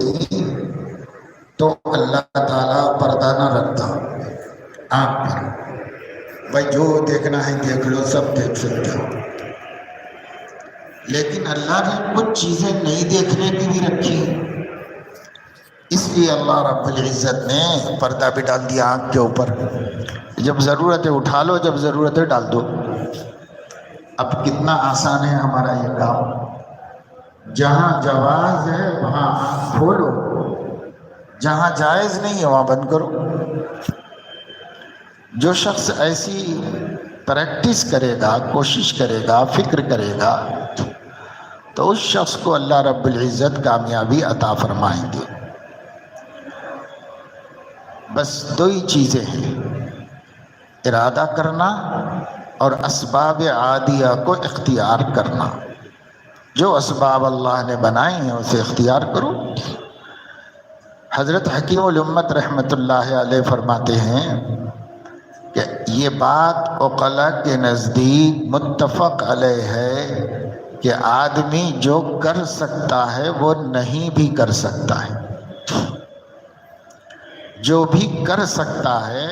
ہوتی تو اللہ تعالیٰ پردہ نہ رکھتا آنکھ پر، بھائی جو دیکھنا ہے دیکھ لو، سب دیکھ سکتے ہو، لیکن اللہ نے کچھ چیزیں نہیں دیکھنے کی بھی رکھی، اس لیے اللہ رب العزت نے پردہ بھی ڈال دیا آنکھ کے اوپر، جب ضرورت ہے اٹھا لو، جب ضرورت ہے ڈال دو۔ اب کتنا آسان ہے ہمارا یہ کام، جہاں جواز ہے وہاں آنکھ کھولو، جہاں جائز نہیں ہے وہاں بند کرو۔ جو شخص ایسی پریکٹس کرے گا، کوشش کرے گا، فکر کرے گا، تو اس شخص کو اللہ رب العزت کامیابی عطا فرمائیں گے۔ بس دو ہی چیزیں ہیں، ارادہ کرنا اور اسباب عادیہ کو اختیار کرنا۔ جو اسباب اللہ نے بنائے ہیں اسے اختیار کرو۔ حضرت حکیم الامت رحمۃ اللہ علیہ فرماتے ہیں کہ یہ بات عقلاء کے نزدیک متفق علیہ ہے کہ آدمی جو کر سکتا ہے وہ نہیں بھی کر سکتا ہے، جو بھی کر سکتا ہے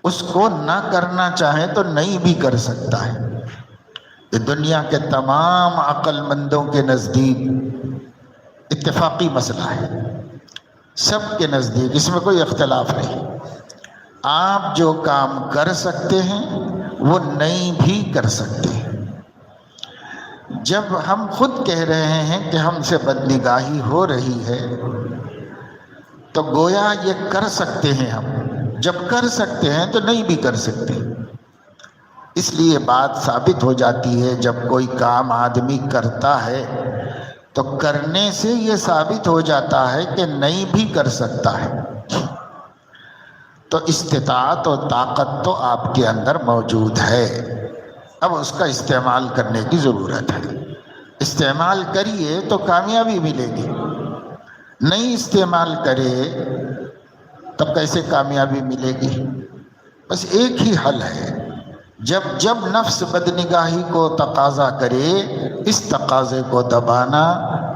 اس کو نہ کرنا چاہے تو نہیں بھی کر سکتا ہے۔ یہ دنیا کے تمام عقل مندوں کے نزدیک اتفاقی مسئلہ ہے، سب کے نزدیک اس میں کوئی اختلاف نہیں۔ آپ جو کام کر سکتے ہیں وہ نہیں بھی کر سکتے۔ جب ہم خود کہہ رہے ہیں کہ ہم سے بدنگاہی ہو رہی ہے تو گویا یہ کر سکتے ہیں، ہم جب کر سکتے ہیں تو نہیں بھی کر سکتے۔ اس لیے بات ثابت ہو جاتی ہے جب کوئی کام آدمی کرتا ہے تو کرنے سے یہ ثابت ہو جاتا ہے کہ نہیں بھی کر سکتا ہے۔ تو استطاعت و طاقت تو آپ کے اندر موجود ہے، اب اس کا استعمال کرنے کی ضرورت ہے۔ استعمال کریے تو کامیابی ملے گی، نہیں استعمال کرے تب کیسے کامیابی ملے گی؟ بس ایک ہی حل ہے، جب نفس بدنگاہی کو تقاضا کرے اس تقاضے کو دبانا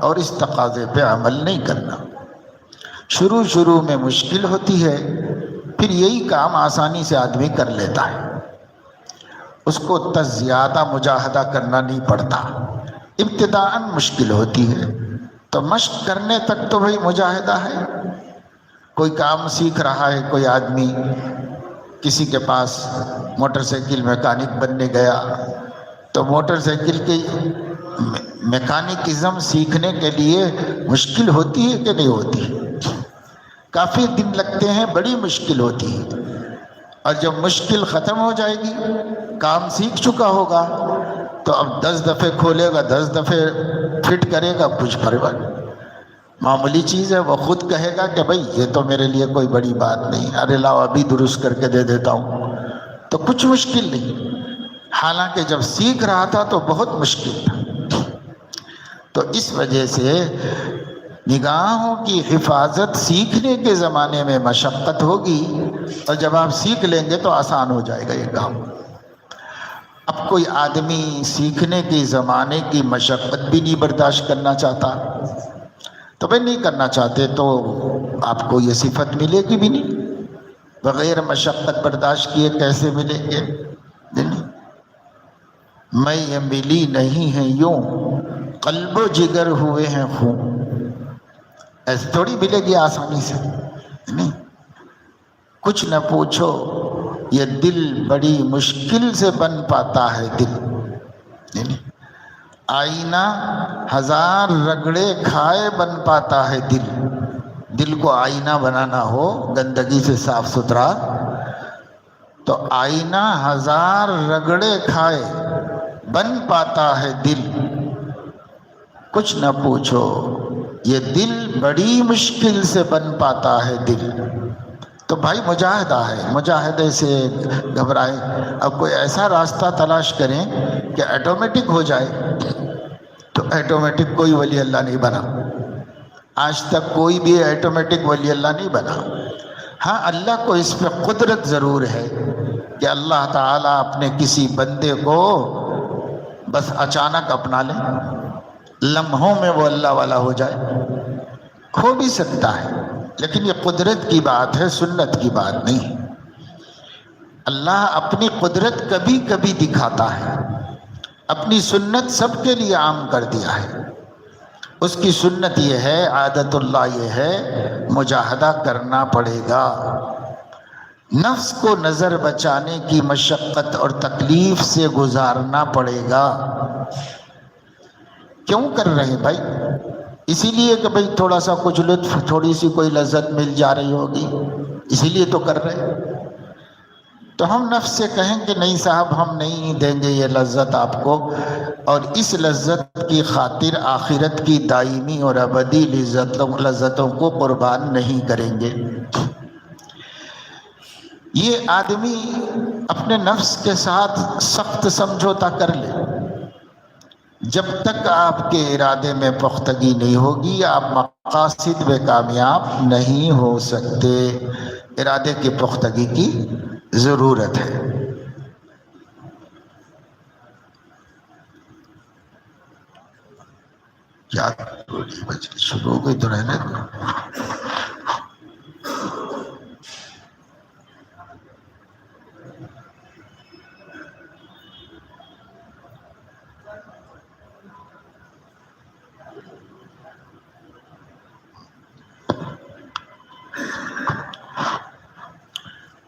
اور اس تقاضے پہ عمل نہیں کرنا۔ شروع میں مشکل ہوتی ہے، پھر یہی کام آسانی سے آدمی کر لیتا ہے، اس کو زیادہ مجاہدہ کرنا نہیں پڑتا۔ ابتداءً مشکل ہوتی ہے تو مشق کرنے تک تو بھئی مجاہدہ ہے۔ کوئی کام سیکھ رہا ہے، کوئی آدمی کسی کے پاس موٹر سائیکل میکینک بننے گیا تو موٹر سائیکل کی میکینکزم سیکھنے کے لیے مشکل ہوتی ہے کہ نہیں ہوتی؟ کافی دن لگتے ہیں، بڑی مشکل ہوتی ہے، اور جب مشکل ختم ہو جائے گی، کام سیکھ چکا ہوگا تو اب 10 دفعے کھولے گا، 10 دفعے فٹ کرے گا، کچھ فرق معمولی چیز ہے۔ وہ خود کہے گا کہ بھئی یہ تو میرے لیے کوئی بڑی بات نہیں، ارے لاؤ ابھی درست کر کے دے دیتا ہوں، تو کچھ مشکل نہیں۔ حالانکہ جب سیکھ رہا تھا تو بہت مشکل تھا۔ تو اس وجہ سے نگاہوں کی حفاظت سیکھنے کے زمانے میں مشقت ہوگی، اور جب آپ سیکھ لیں گے تو آسان ہو جائے گا یہ کام۔ اب کوئی آدمی سیکھنے کے زمانے کی مشقت بھی نہیں برداشت کرنا چاہتا، تو بھائی نہیں کرنا چاہتے تو آپ کو یہ صفت ملے گی بھی نہیں۔ بغیر مشقت برداشت کیے کیسے ملیں گے؟ میں یہ ملی نہیں ہے یوں، قلب و جگر ہوئے ہیں خون، ایسے تھوڑی ملے گی آسانی سے، نہیں۔ کچھ نہ پوچھو یہ دل بڑی مشکل سے بن پاتا ہے، دل آئینہ 1000 رگڑے کھائے بن پاتا ہے دل۔ دل کو آئینہ بنانا ہو گندگی سے صاف ستھرا تو آئینہ 1000 رگڑے کھائے بن پاتا ہے دل۔ کچھ نہ پوچھو یہ دل بڑی مشکل سے بن پاتا ہے دل۔ تو بھائی مجاہدہ ہے، مجاہدے سے گھبرائے۔ اب کوئی ایسا راستہ تلاش کریں کہ آٹومیٹک ہو جائے، تو آٹومیٹک کوئی ولی اللہ نہیں بنا، آج تک کوئی بھی آٹومیٹک ولی اللہ نہیں بنا۔ ہاں اللہ کو اس پہ قدرت ضرور ہے کہ اللہ تعالیٰ اپنے کسی بندے کو بس اچانک اپنا لے، لمحوں میں وہ اللہ والا ہو جائے۔ ہو بھی سکتا ہے، لیکن یہ قدرت کی بات ہے، سنت کی بات نہیں۔ اللہ اپنی قدرت کبھی کبھی دکھاتا ہے، اپنی سنت سب کے لیے عام کر دیا ہے۔ اس کی سنت یہ ہے، عادت اللہ یہ ہے، مجاہدہ کرنا پڑے گا، نفس کو نظر بچانے کی مشقت اور تکلیف سے گزارنا پڑے گا۔ کیوں کر رہے بھائی؟ اسی لیے کہ بھائی تھوڑا سا کچھ لطف، تھوڑی سی کوئی لذت مل جا رہی ہوگی، اسی لیے تو کر رہے۔ تو ہم نفس سے کہیں کہ نہیں صاحب، ہم نہیں دیں گے یہ لذت آپ کو، اور اس لذت کی خاطر آخرت کی دائمی اور ابدی لذتوں کو قربان نہیں کریں گے۔ یہ آدمی اپنے نفس کے ساتھ سخت سمجھوتا کر لے، جب تک آپ کے ارادے میں پختگی نہیں ہوگی آپ مقاصد میں کامیاب نہیں ہو سکتے۔ ارادے کی پختگی کی ضرورت ہے۔ کیا شروع ہو گئی تو رہنے دو۔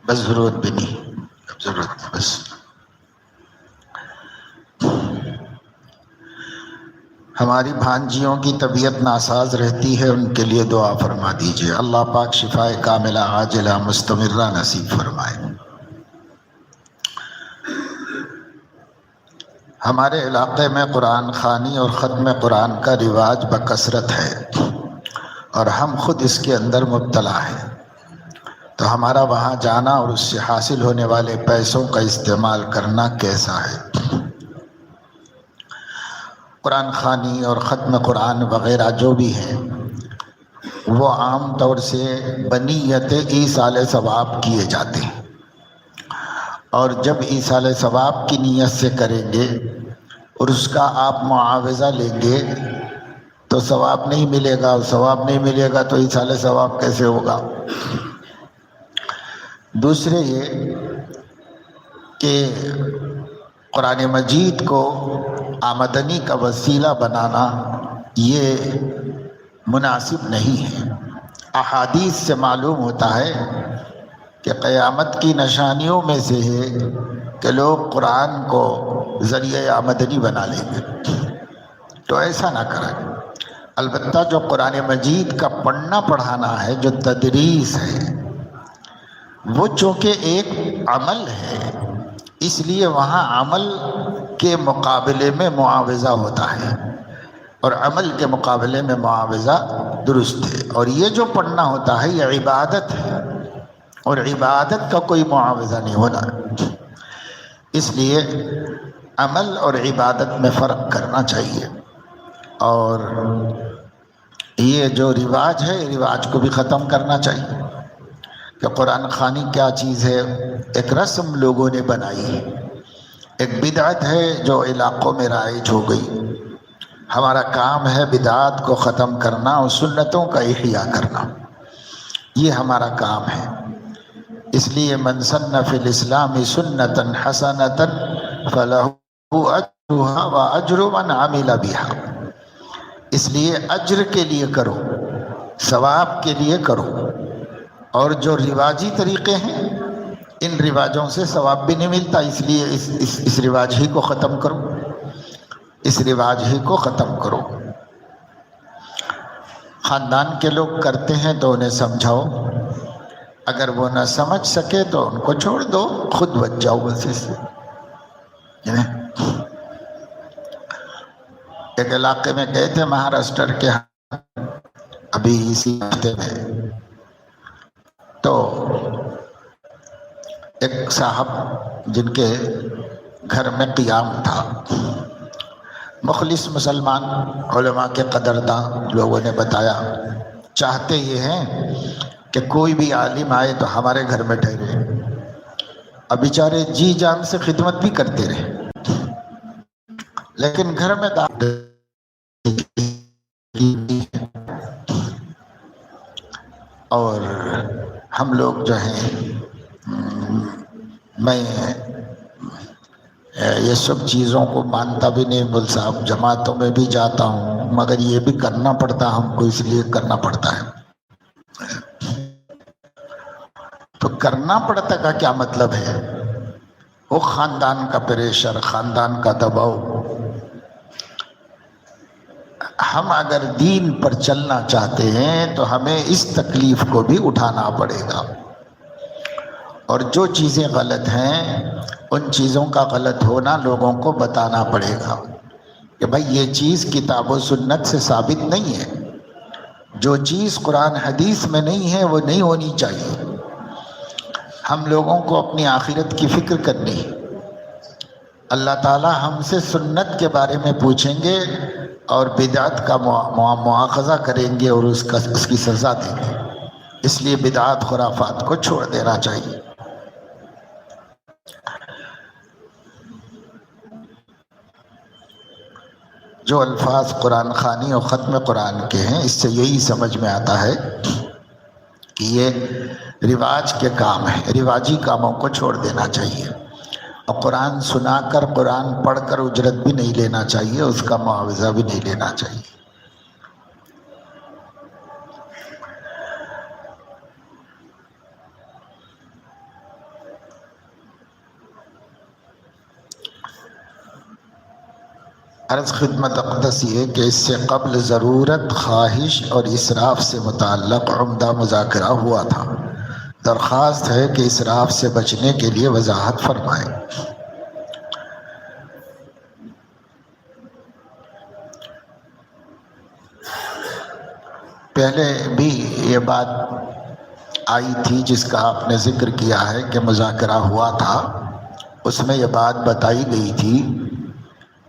بس ضرورت بھی نہیں، اب ضرورت نہیں بس۔ ہماری بھانجیوں کی طبیعت ناساز رہتی ہے، ان کے لیے دعا فرما دیجیے، اللہ پاک شفائے کاملہ عاجلہ مستمرہ نصیب فرمائے۔ ہمارے علاقے میں قرآن خوانی اور ختم قرآن کا رواج بکثرت ہے، اور ہم خود اس کے اندر مبتلا ہیں، تو ہمارا وہاں جانا اور اس سے حاصل ہونے والے پیسوں کا استعمال کرنا کیسا ہے؟ قرآن خوانی اور ختم قرآن وغیرہ جو بھی ہیں وہ عام طور سے بنیت ایصال ثواب کیے جاتے ہیں، اور جب ایصال ثواب کی نیت سے کریں گے اور اس کا آپ معاوضہ لیں گے تو ثواب نہیں ملے گا، اور ثواب نہیں ملے گا تو ایصال ثواب کیسے ہوگا؟ دوسرے یہ کہ قرآن مجید کو آمدنی کا وسیلہ بنانا یہ مناسب نہیں ہے۔ احادیث سے معلوم ہوتا ہے کہ قیامت کی نشانیوں میں سے ہے کہ لوگ قرآن کو ذریعہ آمدنی بنا لیں گے، تو ایسا نہ کریں۔ البتہ جو قرآن مجید کا پڑھنا پڑھانا ہے، جو تدریس ہے، وہ چونکہ ایک عمل ہے، اس لیے وہاں عمل کے مقابلے میں معاوضہ ہوتا ہے، اور عمل کے مقابلے میں معاوضہ درست ہے، اور یہ جو پڑھنا ہوتا ہے یہ عبادت ہے، اور عبادت کا کوئی معاوضہ نہیں ہونا۔ اس لیے عمل اور عبادت میں فرق کرنا چاہیے، اور یہ جو رواج ہے رواج کو بھی ختم کرنا چاہیے کہ قرآن خوانی کیا چیز ہے، ایک رسم لوگوں نے بنائی ہے، ایک بدعت ہے جو علاقوں میں رائج ہو گئی۔ ہمارا کام ہے بدعات کو ختم کرنا اور سنتوں کا احیاء کرنا، یہ ہمارا کام ہے۔ اس لیے من سن فی الاسلام سنتا حسنتا فلہ اجرھا واجر من عمل بها۔ اس لیے اجر کے لیے کرو، ثواب کے لیے کرو، اور جو رواجی طریقے ہیں ان رواجوں سے ثواب بھی نہیں ملتا، اس لیے اس رواج ہی کو ختم کرو، اس رواج ہی کو ختم کرو۔ خاندان کے لوگ کرتے ہیں تو انہیں سمجھاؤ، اگر وہ نہ سمجھ سکے تو ان کو چھوڑ دو، خود بچ جاؤ بس اس سے۔ ایک علاقے میں گئے تھے مہاراشٹر کے، ابھی اسی ہفتے میں، تو ایک صاحب جن کے گھر میں قیام تھا، مخلص مسلمان، علماء کے قدرداں لوگوں نے بتایا، چاہتے یہ ہیں کہ کوئی بھی عالم آئے تو ہمارے گھر میں ٹھہرے۔ اب بیچارے جی جان سے خدمت بھی کرتے رہے، لیکن گھر میں اور ہم لوگ جو ہیں میں یہ سب چیزوں کو مانتا بھی نہیں، مل صاحب جماعتوں میں بھی جاتا ہوں مگر یہ بھی کرنا پڑتا ہم کو، اس لیے کرنا پڑتا ہے۔ تو کرنا پڑتا کا کیا مطلب ہے؟ وہ خاندان کا پریشر، خاندان کا دباؤ۔ ہم اگر دین پر چلنا چاہتے ہیں تو ہمیں اس تکلیف کو بھی اٹھانا پڑے گا، اور جو چیزیں غلط ہیں ان چیزوں کا غلط ہونا لوگوں کو بتانا پڑے گا کہ بھائی یہ چیز کتاب و سنت سے ثابت نہیں ہے، جو چیز قرآن حدیث میں نہیں ہے وہ نہیں ہونی چاہیے۔ ہم لوگوں کو اپنی آخرت کی فکر کرنی ہے۔ اللہ تعالی ہم سے سنت کے بارے میں پوچھیں گے اور بدعت کا مواخذہ کریں گے اور اس کی سزا دیں گے، اس لیے بدعات خرافات کو چھوڑ دینا چاہیے۔ جو الفاظ قرآن خوانی اور ختم قرآن کے ہیں، اس سے یہی سمجھ میں آتا ہے کہ یہ رواج کے کام ہیں، رواجی کاموں کو چھوڑ دینا چاہیے، اور قرآن سنا کر، قرآن پڑھ کر اجرت بھی نہیں لینا چاہیے، اس کا معاوضہ بھی نہیں لینا چاہیے۔ عرض خدمت اقدس یہ کہ اس سے قبل ضرورت، خواہش اور اسراف سے متعلق عمدہ مذاکرہ ہوا تھا۔ درخواست ہے کہ اسراف سے بچنے کے لیے وضاحت فرمائیں۔ پہلے بھی یہ بات آئی تھی جس کا آپ نے ذکر کیا ہے کہ مذاکرہ ہوا تھا، اس میں یہ بات بتائی گئی تھی،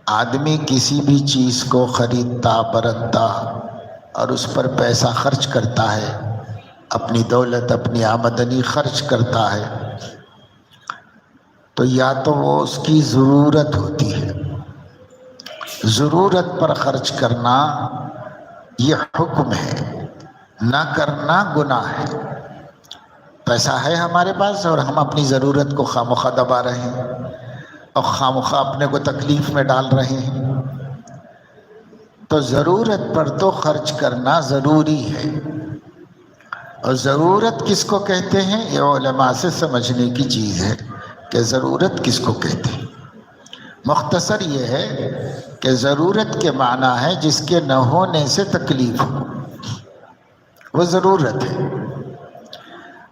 آدمی کسی بھی چیز کو خریدتا، برتتا اور اس پر پیسہ خرچ کرتا ہے، اپنی دولت، اپنی آمدنی خرچ کرتا ہے، تو یا تو وہ اس کی ضرورت ہوتی ہے، ضرورت پر خرچ کرنا یہ حکم ہے، نہ کرنا گناہ ہے۔ پیسہ ہے ہمارے پاس اور ہم اپنی ضرورت کو خواہ دبا رہے ہیں اور خواہ اپنے کو تکلیف میں ڈال رہے ہیں، تو ضرورت پر تو خرچ کرنا ضروری ہے۔ اور ضرورت کس کو کہتے ہیں؟ یہ علماء سے سمجھنے کی چیز ہے کہ ضرورت کس کو کہتے ہیں۔ مختصر یہ ہے کہ ضرورت کے معنی ہے جس کے نہ ہونے سے تکلیف ہو، وہ ضرورت ہے۔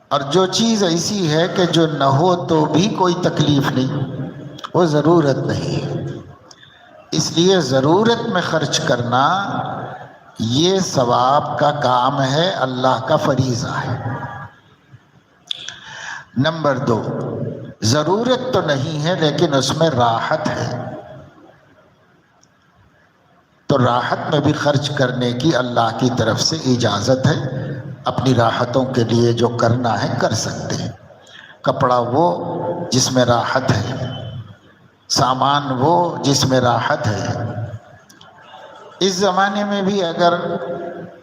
اور جو چیز ایسی ہے کہ جو نہ ہو تو بھی کوئی تکلیف نہیں، وہ ضرورت نہیں ہے۔ اس لیے ضرورت میں خرچ کرنا یہ ثواب کا کام ہے، اللہ کا فریضہ ہے۔ نمبر 2، ضرورت تو نہیں ہے لیکن اس میں راحت ہے، تو راحت میں بھی خرچ کرنے کی اللہ کی طرف سے اجازت ہے۔ اپنی راحتوں کے لیے جو کرنا ہے کر سکتے ہیں۔ کپڑا وہ جس میں راحت ہے، سامان وہ جس میں راحت ہے۔ اس زمانے میں بھی اگر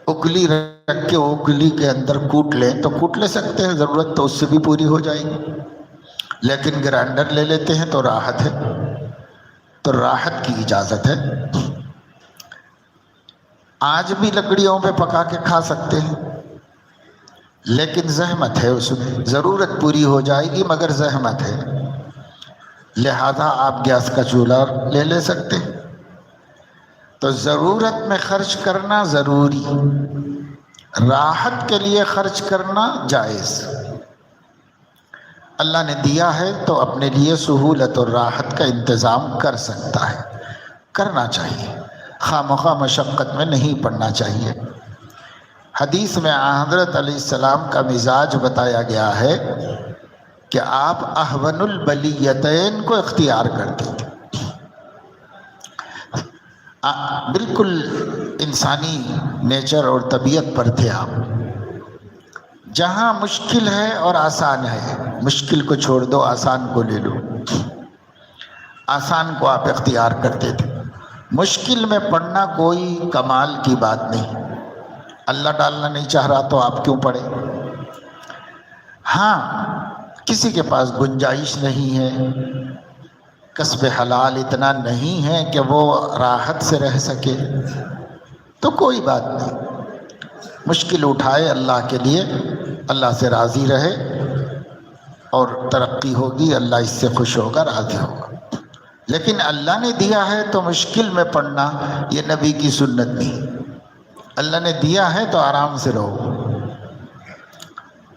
اکلی رکھ کے اکلی کے اندر کوٹ لیں تو کوٹ لے سکتے ہیں، ضرورت تو اس سے بھی پوری ہو جائے گی، لیکن گرائنڈر لے لیتے ہیں تو راحت ہے، تو راحت کی اجازت ہے۔ آج بھی لکڑیوں پہ پکا کے کھا سکتے ہیں، لیکن زحمت ہے، اس میں ضرورت پوری ہو جائے گی مگر زحمت ہے، لہذا آپ گیس کا چولہا لے لے سکتے ہیں۔ تو ضرورت میں خرچ کرنا ضروری، راحت کے لیے خرچ کرنا جائز۔ اللہ نے دیا ہے تو اپنے لیے سہولت اور راحت کا انتظام کر سکتا ہے، کرنا چاہیے، خواہ مخواہ مشقت میں نہیں پڑنا چاہیے۔ حدیث میں حضرت علیہ السلام کا مزاج بتایا گیا ہے کہ آپ اہون البلیتین کو اختیار کرتے تھے، بالکل انسانی نیچر اور طبیعت پر تھے آپ۔ جہاں مشکل ہے اور آسان ہے، مشکل کو چھوڑ دو، آسان کو لے لو، آسان کو آپ اختیار کرتے تھے۔ مشکل میں پڑھنا کوئی کمال کی بات نہیں، اللہ ڈالنا نہیں چاہ رہا تو آپ کیوں پڑھیں؟ ہاں کسی کے پاس گنجائش نہیں ہے، کسب حلال اتنا نہیں ہے کہ وہ راحت سے رہ سکے، تو کوئی بات نہیں، مشکل اٹھائے اللہ کے لیے، اللہ سے راضی رہے اور ترقی ہوگی، اللہ اس سے خوش ہوگا، راضی ہوگا۔ لیکن اللہ نے دیا ہے تو مشکل میں پڑنا یہ نبی کی سنت نہیں۔ اللہ نے دیا ہے تو آرام سے رہو۔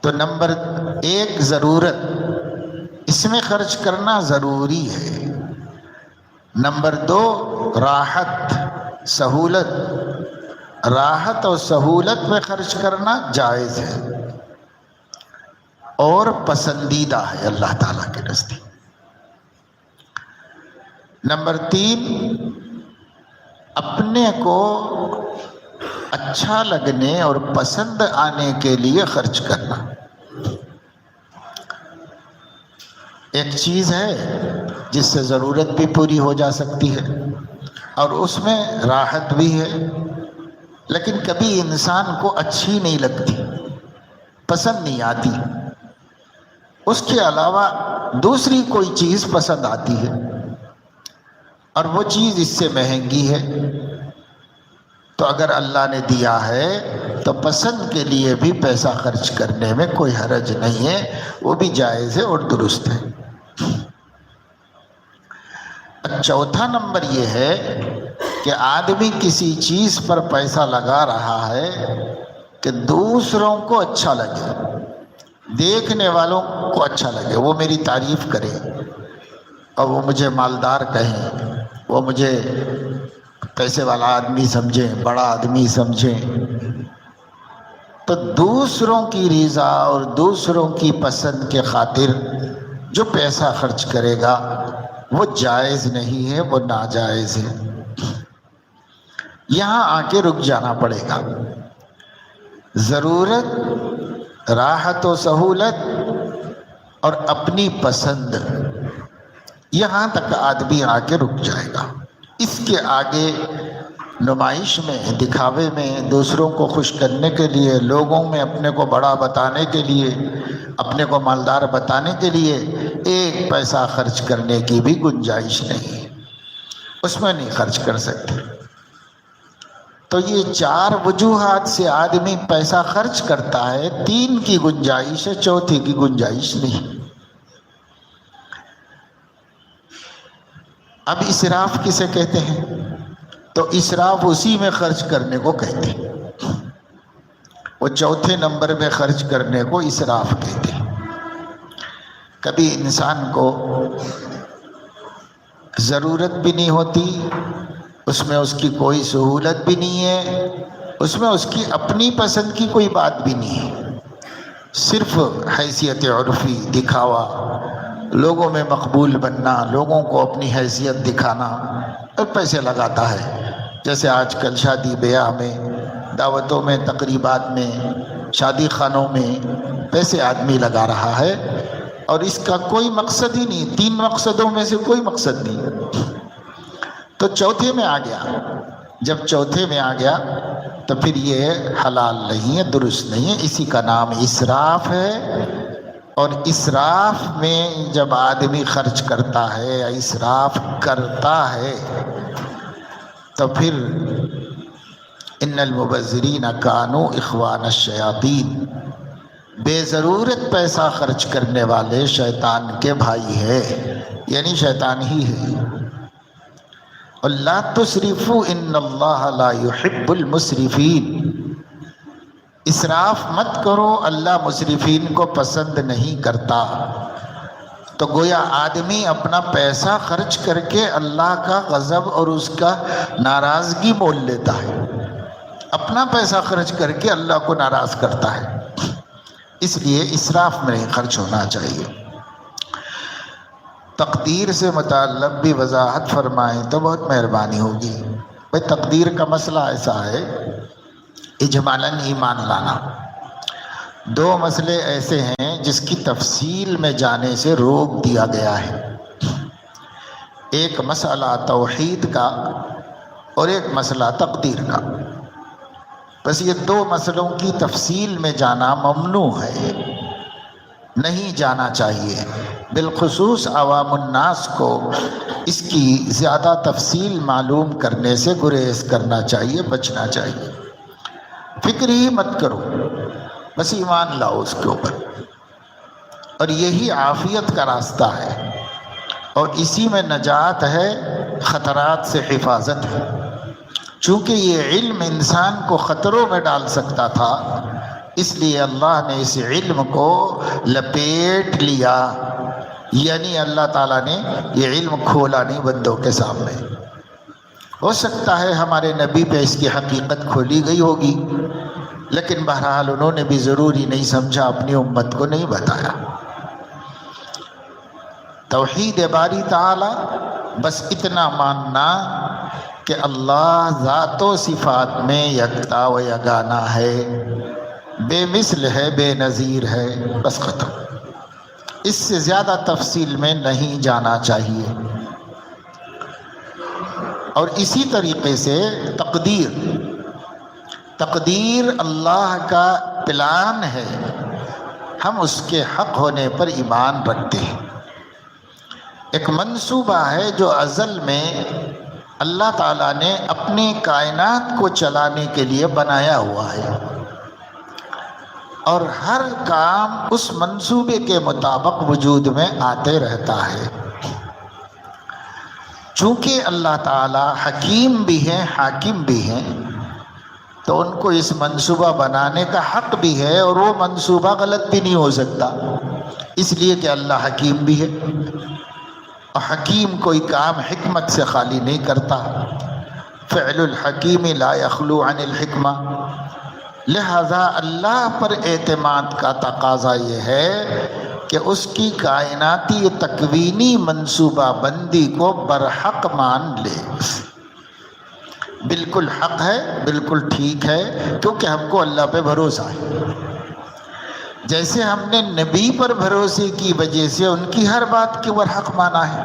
تو نمبر 1 ضرورت، اس میں خرچ کرنا ضروری ہے۔ نمبر 2 راحت، سہولت، راحت اور سہولت میں خرچ کرنا جائز ہے اور پسندیدہ ہے اللہ تعالیٰ کے نزدیک۔ نمبر 3 اپنے کو اچھا لگنے اور پسند آنے کے لیے خرچ کرنا۔ ایک چیز ہے جس سے ضرورت بھی پوری ہو جا سکتی ہے اور اس میں راحت بھی ہے، لیکن کبھی انسان کو اچھی نہیں لگتی، پسند نہیں آتی، اس کے علاوہ دوسری کوئی چیز پسند آتی ہے اور وہ چیز اس سے مہنگی ہے، تو اگر اللہ نے دیا ہے تو پسند کے لیے بھی پیسہ خرچ کرنے میں کوئی حرج نہیں ہے، وہ بھی جائز ہے اور درست ہے۔ چوتھا نمبر یہ ہے کہ آدمی کسی چیز پر پیسہ لگا رہا ہے کہ دوسروں کو اچھا لگے، دیکھنے والوں کو اچھا لگے، وہ میری تعریف کرے اور وہ مجھے مالدار کہیں، وہ مجھے پیسے والا آدمی سمجھیں، بڑا آدمی سمجھیں۔ تو دوسروں کی رضا اور دوسروں کی پسند کے خاطر جو پیسہ خرچ کرے گا وہ جائز نہیں ہے، وہ ناجائز ہے۔ یہاں آ کے رک جانا پڑے گا۔ ضرورت، راحت و سہولت اور اپنی پسند، یہاں تک آدمی آ کے رک جائے گا۔ اس کے آگے نمائش میں، دکھاوے میں، دوسروں کو خوش کرنے کے لیے، لوگوں میں اپنے کو بڑا بتانے کے لیے، اپنے کو مالدار بتانے کے لیے ایک پیسہ خرچ کرنے کی بھی گنجائش نہیں، اس میں نہیں خرچ کر سکتے۔ تو یہ 4 وجوہات سے آدمی پیسہ خرچ کرتا ہے، 3 کی گنجائش ہے، چوتھی کی گنجائش نہیں۔ اب اسراف کسے کہتے ہیں؟ تو اسراف اسی میں خرچ کرنے کو کہتے ہیں، وہ چوتھے نمبر میں خرچ کرنے کو اسراف کہتے ہیں۔ کبھی انسان کو ضرورت بھی نہیں ہوتی، اس میں اس کی کوئی سہولت بھی نہیں ہے، اس میں اس کی اپنی پسند کی کوئی بات بھی نہیں ہے، صرف حیثیت عرفی، دکھاوا، لوگوں میں مقبول بننا، لوگوں کو اپنی حیثیت دکھانا، اور پیسے لگاتا ہے۔ جیسے آج کل شادی بیاہ میں، دعوتوں میں، تقریبات میں، شادی خانوں میں پیسے آدمی لگا رہا ہے اور اس کا کوئی مقصد ہی نہیں، 3 مقصدوں میں سے کوئی مقصد نہیں، تو چوتھے میں آ گیا۔ جب چوتھے میں آ گیا تو پھر یہ حلال نہیں ہے، درست نہیں ہے، اسی کا نام اسراف ہے۔ اور اسراف میں جب آدمی خرچ کرتا ہے یا اسراف کرتا ہے تو پھر ان المبذرین کانوا اخوان الشیاطین، بے ضرورت پیسہ خرچ کرنے والے شیطان کے بھائی ہے، یعنی شیطان ہی ہے۔ اور لا تسرفوا ان اللہ لا يحب المسرفین، اسراف مت کرو، اللہ مسرفین کو پسند نہیں کرتا۔ تو گویا آدمی اپنا پیسہ خرچ کر کے اللہ کا غضب اور اس کا ناراضگی مول لیتا ہے، اپنا پیسہ خرچ کر کے اللہ کو ناراض کرتا ہے، اس لیے اسراف میں نہیں خرچ ہونا چاہیے۔ تقدیر سے متعلق بھی وضاحت فرمائیں تو بہت مہربانی ہوگی۔ بھائی تقدیر کا مسئلہ ایسا ہے، اجمالاً ایمان لانا، 2 مسئلے ایسے ہیں جس کی تفصیل میں جانے سے روک دیا گیا ہے۔ ایک مسئلہ توحید کا اور ایک مسئلہ تقدیر کا، بس یہ 2 مسئلوں کی تفصیل میں جانا ممنوع ہے۔ نہیں جانا چاہیے، بالخصوص عوام الناس کو اس کی زیادہ تفصیل معلوم کرنے سے گریز کرنا چاہیے، بچنا چاہیے۔ فکر ہی مت کرو، بس ایمان لاؤ اس کے اوپر، اور یہی عافیت کا راستہ ہے، اور اسی میں نجات ہے، خطرات سے حفاظت ہے۔ چونکہ یہ علم انسان کو خطروں میں ڈال سکتا تھا، اس لیے اللہ نے اس علم کو لپیٹ لیا، یعنی اللہ تعالیٰ نے یہ علم کھولا نہیں بندوں کے سامنے۔ ہو سکتا ہے ہمارے نبی پہ اس کی حقیقت کھولی گئی ہوگی، لیکن بہرحال انہوں نے بھی ضروری نہیں سمجھا، اپنی امت کو نہیں بتایا۔ توحید باری تعالی، بس اتنا ماننا کہ اللہ ذات و صفات میں یکتا و یگانہ ہے، بے مثل ہے، بے نظیر ہے، بس ختم۔ اس سے زیادہ تفصیل میں نہیں جانا چاہیے۔ اور اسی طریقے سے تقدیر اللہ کا پلان ہے، ہم اس کے حق ہونے پر ایمان رکھتے ہیں۔ ایک منصوبہ ہے جو ازل میں اللہ تعالیٰ نے اپنی کائنات کو چلانے کے لیے بنایا ہوا ہے، اور ہر کام اس منصوبے کے مطابق وجود میں آتے رہتا ہے۔ چونکہ اللہ تعالیٰ حکیم بھی ہیں، حاکم بھی ہیں، تو ان کو اس منصوبہ بنانے کا حق بھی ہے، اور وہ منصوبہ غلط بھی نہیں ہو سکتا، اس لیے کہ اللہ حکیم بھی ہے، اور حکیم کوئی کام حکمت سے خالی نہیں کرتا۔ فعل الحکیم لا یخلو عن الحکمہ، لہذا اللہ پر اعتماد کا تقاضا یہ ہے کہ اس کی کائناتی تکوینی منصوبہ بندی کو برحق مان لے۔ بالکل حق ہے، بالکل ٹھیک ہے، کیونکہ ہم کو اللہ پہ بھروسہ ہے۔ جیسے ہم نے نبی پر بھروسے کی وجہ سے ان کی ہر بات کے برحق مانا ہے،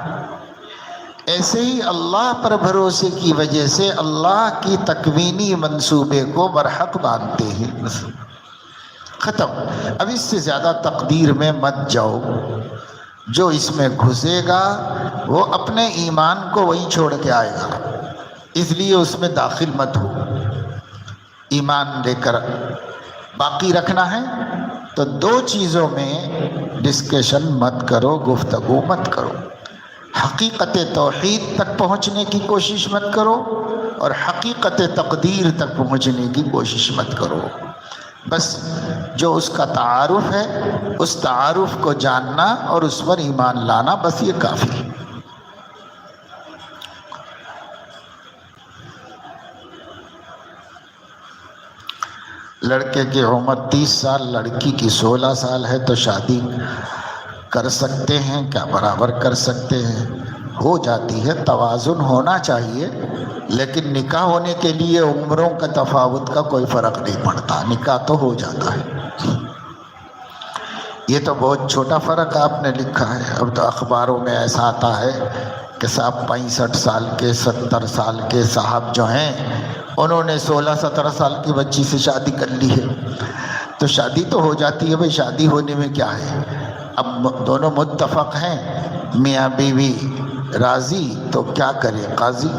ایسے ہی اللہ پر بھروسے کی وجہ سے اللہ کی تکوینی منصوبے کو برحق مانتے ہیں، ختم۔ اب اس سے زیادہ تقدیر میں مت جاؤ، جو اس میں گھسے گا وہ اپنے ایمان کو وہیں چھوڑ کے آئے گا، اس لیے اس میں داخل مت ہو۔ ایمان لے کر باقی رکھنا ہے تو دو چیزوں میں ڈسکشن مت کرو، گفتگو مت کرو۔ حقیقت توحید تک پہنچنے کی کوشش مت کرو، اور حقیقت تقدیر تک پہنچنے کی کوشش مت کرو۔ بس جو اس کا تعارف ہے، اس تعارف کو جاننا اور اس پر ایمان لانا، بس یہ کافی ہے۔ لڑکے کی عمر 30 سال، لڑکی کی 16 سال ہے، تو شادی کر سکتے ہیں کیا؟ برابر کر سکتے ہیں، ہو جاتی ہے۔ توازن ہونا چاہیے، لیکن نکاح ہونے کے لیے عمروں کا تفاوت کا کوئی فرق نہیں پڑتا، نکاح تو ہو جاتا ہے۔ یہ تو بہت چھوٹا فرق آپ نے لکھا ہے، اب تو اخباروں میں ایسا آتا ہے کہ صاحب 65 سال کے، 70 سال کے صاحب جو ہیں انہوں نے 16-17 سال کی بچی سے شادی کر لی ہے، تو شادی تو ہو جاتی ہے بھائی، شادی ہونے میں کیا ہے؟ اب دونوں متفق ہیں، میاں بیوی راضی، تو کیا کرے قاضی؟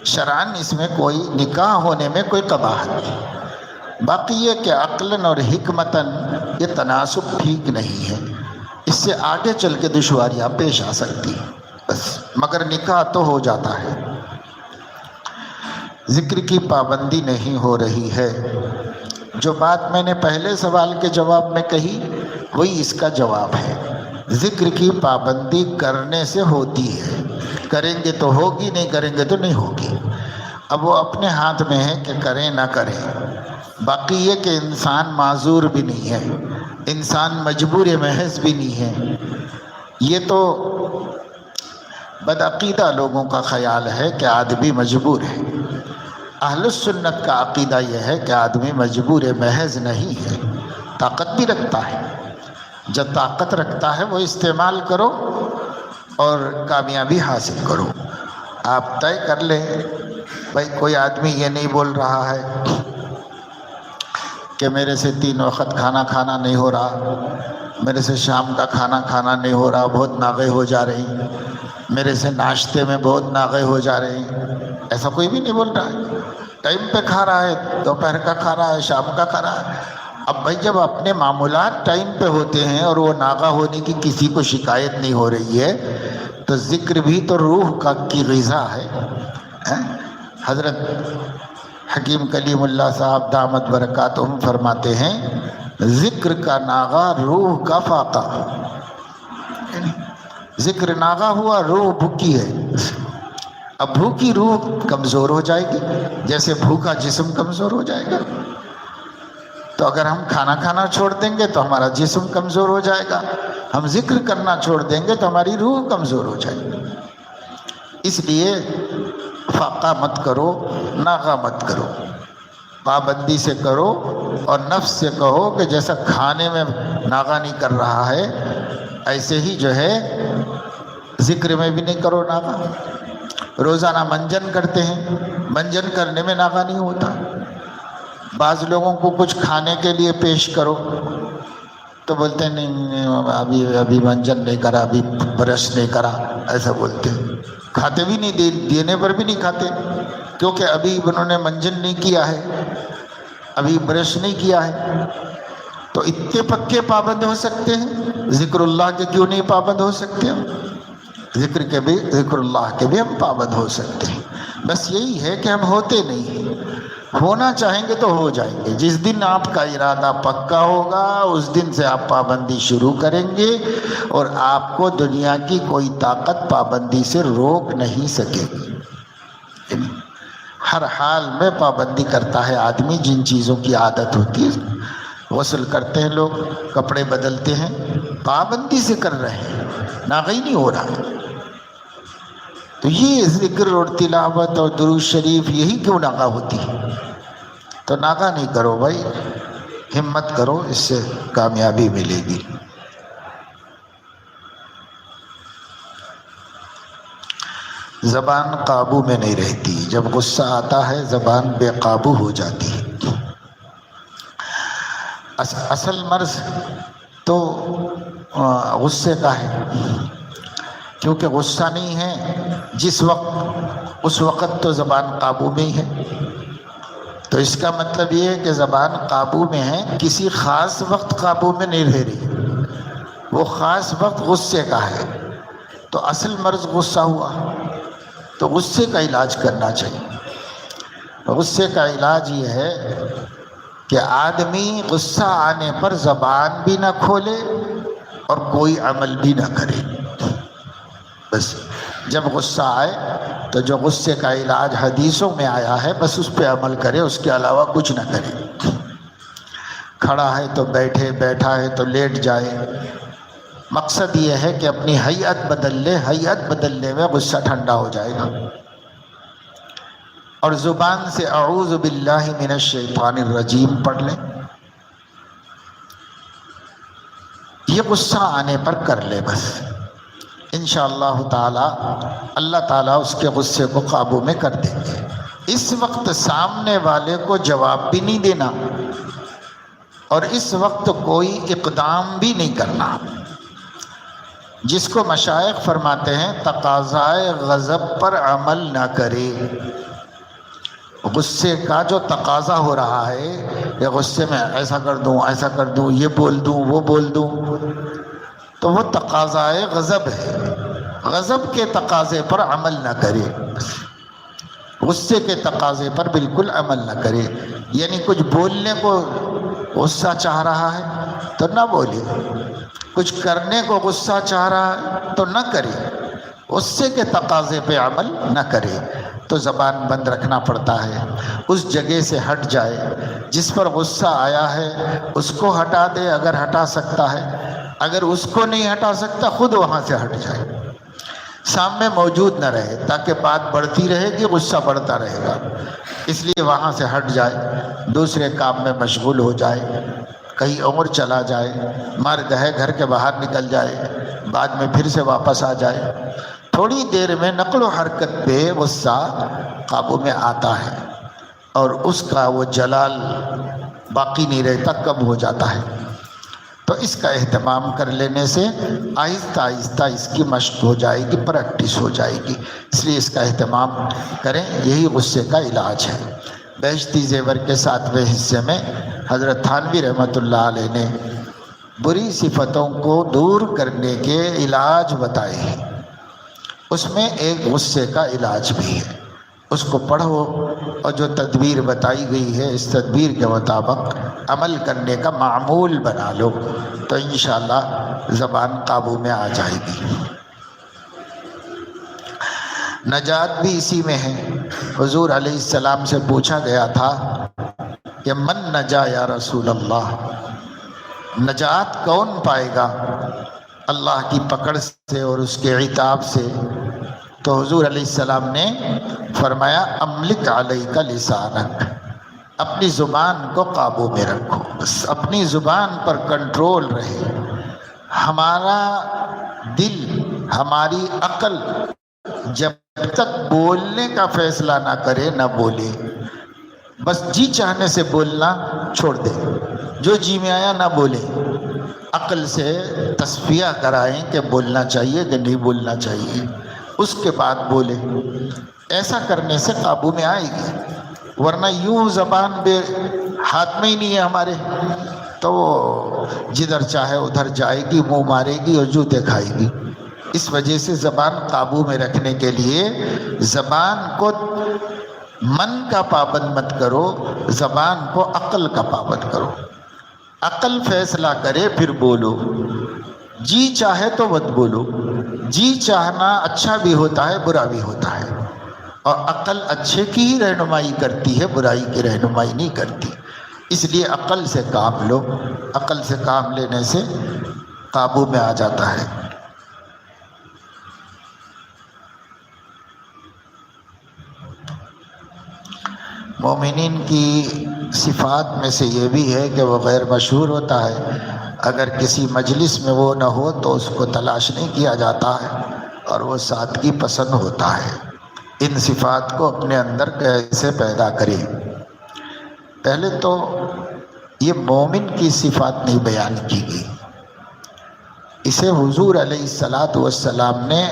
شرعاً اس میں کوئی نکاح ہونے میں کوئی قباحت نہیں۔ باقی یہ کہ عقلاً اور حکمتاً یہ تناسب ٹھیک نہیں ہے، اس سے آگے چل کے دشواریاں پیش آ سکتی ہیں، بس مگر نکاح تو ہو جاتا ہے۔ ذکر کی پابندی نہیں ہو رہی ہے، جو بات میں نے پہلے سوال کے جواب میں کہی وہی اس کا جواب ہے۔ ذکر کی پابندی کرنے سے ہوتی ہے، کریں گے تو ہوگی، نہیں کریں گے تو نہیں ہوگی۔ اب وہ اپنے ہاتھ میں ہے کہ کریں نہ کریں۔ باقی یہ کہ انسان معذور بھی نہیں ہے، انسان مجبور محض بھی نہیں ہے۔ یہ تو بدعقیدہ لوگوں کا خیال ہے کہ آدمی مجبور ہے۔ اہل السنت کا عقیدہ یہ ہے کہ آدمی مجبور محض نہیں ہے، طاقت بھی رکھتا ہے۔ جب طاقت رکھتا ہے وہ استعمال کرو اور کامیابی حاصل کرو۔ آپ طے کر لیں، بھائی کوئی آدمی یہ نہیں بول رہا ہے کہ میرے سے 3 وقت کھانا کھانا نہیں ہو رہا، میرے سے شام کا کھانا کھانا نہیں ہو رہا، بہت ناغے ہو جا رہی، میرے سے ناشتے میں بہت ناغے ہو جا رہے ہیں، ایسا کوئی بھی نہیں بول رہا ہے۔ ٹائم پہ کھا رہا ہے، دوپہر کا کھا رہا ہے، شام کا کھا رہا ہے۔ اب بھائی جب اپنے معمولات ٹائم پہ ہوتے ہیں اور وہ ناغا ہونے کی کسی کو شکایت نہیں ہو رہی ہے تو ذکر بھی تو روح کی غذا ہے۔ حضرت حکیم کلیم اللہ صاحب دامت برکاتہم فرماتے ہیں ذکر کا ناغا روح کا فاقہ، ذکر ناغا ہوا روح بھوکی ہے۔ اب بھوکی روح کمزور ہو جائے گی جیسے بھوکا جسم کمزور ہو جائے گا۔ تو اگر ہم کھانا کھانا چھوڑ دیں گے تو ہمارا جسم کمزور ہو جائے گا، ہم ذکر کرنا چھوڑ دیں گے تو ہماری روح کمزور ہو جائے گی۔ اس لیے فاقہ مت کرو، ناغا مت کرو، پابندی سے کرو، اور نفس سے کہو کہ جیسا کھانے میں ناغا نہیں کر رہا ہے ایسے ہی جو ہے ذکر میں بھی نہیں کرو ناغا۔ روزانہ منجن کرتے ہیں، منجن کرنے میں ناغا نہیں ہوتا۔ بعض لوگوں کو کچھ کھانے کے لیے پیش کرو تو بولتے ہیں نہیں ابھی منجن نہیں کرا، ابھی برش نہیں کرا، ایسا بولتے ہیں۔ کھاتے بھی نہیں، دینے پر بھی نہیں کھاتے، کیونکہ ابھی انہوں نے منجن نہیں کیا ہے، ابھی برش نہیں کیا ہے۔ تو اتنے پکے پابند ہو سکتے ہیں، ذکر اللہ کے کیوں نہیں پابند ہو سکتے ہم؟ ذکر اللہ کے بھی ہم پابند ہو سکتے ہیں، بس یہی ہے کہ ہم ہوتے نہیں ہیں۔ ہونا چاہیں گے تو ہو جائیں گے۔ جس دن آپ کا ارادہ پکا ہوگا اس دن سے آپ پابندی شروع کریں گے اور آپ کو دنیا کی کوئی طاقت پابندی سے روک نہیں سکے گی۔ ہر حال میں پابندی کرتا ہے آدمی، جن چیزوں کی عادت ہوتی ہے۔ غسل کرتے ہیں لوگ، کپڑے بدلتے ہیں، پابندی سے کر رہے ہیں، ناغی نہیں ہو رہا۔ تو یہ ذکر اور تلاوت اور درود شریف یہی کیوں ناغا ہوتی ہے؟ تو ناغا نہیں کرو بھائی، ہمت کرو، اس سے کامیابی ملے گی۔ زبان قابو میں نہیں رہتی، جب غصہ آتا ہے زبان بے قابو ہو جاتی ہے۔ اصل مرض تو غصے کا ہے، کیونکہ غصہ نہیں ہے جس وقت، اس وقت تو زبان قابو میں ہی ہے۔ تو اس کا مطلب یہ ہے کہ زبان قابو میں ہے، کسی خاص وقت قابو میں نہیں رہ رہی، وہ خاص وقت غصے کا ہے۔ تو اصل مرض غصہ ہوا، تو غصے کا علاج کرنا چاہیے۔ غصے کا علاج یہ ہے کہ آدمی غصہ آنے پر زبان بھی نہ کھولے اور کوئی عمل بھی نہ کرے۔ بس جب غصہ آئے تو جو غصے کا علاج حدیثوں میں آیا ہے بس اس پہ عمل کرے، اس کے علاوہ کچھ نہ کرے۔ کھڑا ہے تو بیٹھے، بیٹھا ہے تو لیٹ جائے۔ مقصد یہ ہے کہ اپنی ہیئت بدل لے، ہیئت بدلنے میں غصہ ٹھنڈا ہو جائے گا۔ اور زبان سے اعوذ باللہ من الشیطان الرجیم پڑھ لیں، یہ غصہ آنے پر کر لے بس، انشاءاللہ تعالی اللہ تعالیٰ اس کے غصے کو قابو میں کر دیں گے۔ اس وقت سامنے والے کو جواب بھی نہیں دینا اور اس وقت کوئی اقدام بھی نہیں کرنا، جس کو مشائخ فرماتے ہیں تقاضائے غضب پر عمل نہ کرے۔ غصے کا جو تقاضا ہو رہا ہے کہ غصے میں ایسا کر دوں، ایسا کر دوں، یہ بول دوں، وہ بول دوں، تو وہ تقاضائے غضب ہے۔ غضب کے تقاضے پر عمل نہ کرے، غصے کے تقاضے پر بالکل عمل نہ کرے۔ یعنی کچھ بولنے کو غصہ چاہ رہا ہے تو نہ بولے، کچھ کرنے کو غصہ چاہ رہا ہے تو نہ کرے، غصے کے تقاضے پہ عمل نہ کرے۔ تو زبان بند رکھنا پڑتا ہے، اس جگہ سے ہٹ جائے، جس پر غصہ آیا ہے اس کو ہٹا دے اگر ہٹا سکتا ہے، اگر اس کو نہیں ہٹا سکتا خود وہاں سے ہٹ جائے، سامنے موجود نہ رہے، تاکہ بات بڑھتی رہے گی، غصہ بڑھتا رہے گا۔ اس لیے وہاں سے ہٹ جائے، دوسرے کام میں مشغول ہو جائے، کہیں اور چلا جائے، مرد ہے گھر کے باہر نکل جائے، بعد میں پھر سے واپس آ جائے۔ تھوڑی دیر میں نقل و حرکت پہ غصہ قابو میں آتا ہے اور اس کا وہ جلال باقی نہیں رہتا، کم ہو جاتا ہے۔ تو اس کا اہتمام کر لینے سے آہستہ آہستہ اس کی مشق ہو جائے گی، پریکٹس ہو جائے گی، اس لیے اس کا اہتمام کریں، یہی غصے کا علاج ہے۔ بہشتی زیور کے 7ویں حصے میں حضرت تھانوی رحمۃ اللہ علیہ نے بری صفتوں کو دور کرنے کے علاج بتائے ہیں، اس میں ایک غصے کا علاج بھی ہے، اس کو پڑھو اور جو تدبیر بتائی گئی ہے اس تدبیر کے مطابق عمل کرنے کا معمول بنا لو تو انشاءاللہ زبان قابو میں آ جائے گی۔ نجات بھی اسی میں ہے۔ حضور علیہ السلام سے پوچھا گیا تھا کہ من نجا یا رسول اللہ، نجات کون پائے گا اللہ کی پکڑ سے اور اس کے عتاب سے؟ تو حضور علیہ السلام نے فرمایا املک علیک لسانک، اپنی زبان کو قابو میں رکھو، بس اپنی زبان پر کنٹرول رہے۔ ہمارا دل، ہماری عقل جب تک بولنے کا فیصلہ نہ کرے نہ بولے، بس جی چاہنے سے بولنا چھوڑ دے، جو جی میں آیا نہ بولے، عقل سے تصفیہ کرائیں کہ بولنا چاہیے کہ نہیں بولنا چاہیے، اس کے بعد بولے۔ ایسا کرنے سے قابو میں آئے گی، ورنہ یوں زبان بے ہاتھ میں ہی نہیں ہے ہمارے تو جدھر چاہے ادھر جائے گی، منہ مارے گی اور جوتے کھائے گی۔ اس وجہ سے زبان قابو میں رکھنے کے لیے زبان کو من کا پابند مت کرو، زبان کو عقل کا پابند کرو۔ عقل فیصلہ کرے پھر بولو، جی چاہے تو مت بولو، جی چاہنا اچھا بھی ہوتا ہے برا بھی ہوتا ہے، اور عقل اچھے کی ہی رہنمائی کرتی ہے، برائی کی رہنمائی نہیں کرتی۔ اس لیے عقل سے کام لو، عقل سے کام لینے سے قابو میں آ جاتا ہے۔ مومنین کی صفات میں سے یہ بھی ہے کہ وہ غیر مشہور ہوتا ہے، اگر کسی مجلس میں وہ نہ ہو تو اس کو تلاش نہیں کیا جاتا ہے اور وہ سادگی پسند ہوتا ہے۔ ان صفات کو اپنے اندر کیسے پیدا کریں؟ پہلے تو یہ مومن کی صفات نہیں بیان کی گئی، اسے حضور علیہ السلام نے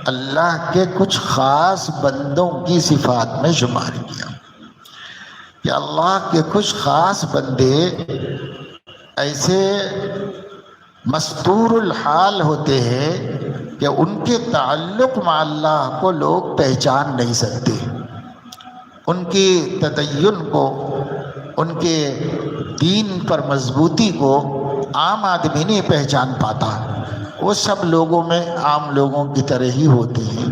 اللہ کے کچھ خاص بندوں کی صفات میں شمار کیا کہ اللہ کے کچھ خاص بندے ایسے مستور الحال ہوتے ہیں کہ ان کے تعلق مع اللہ کو لوگ پہچان نہیں سکتے، ان کی تدین کو، ان کے دین پر مضبوطی کو عام آدمی نہیں پہچان پاتا، وہ سب لوگوں میں عام لوگوں کی طرح ہی ہوتے ہیں،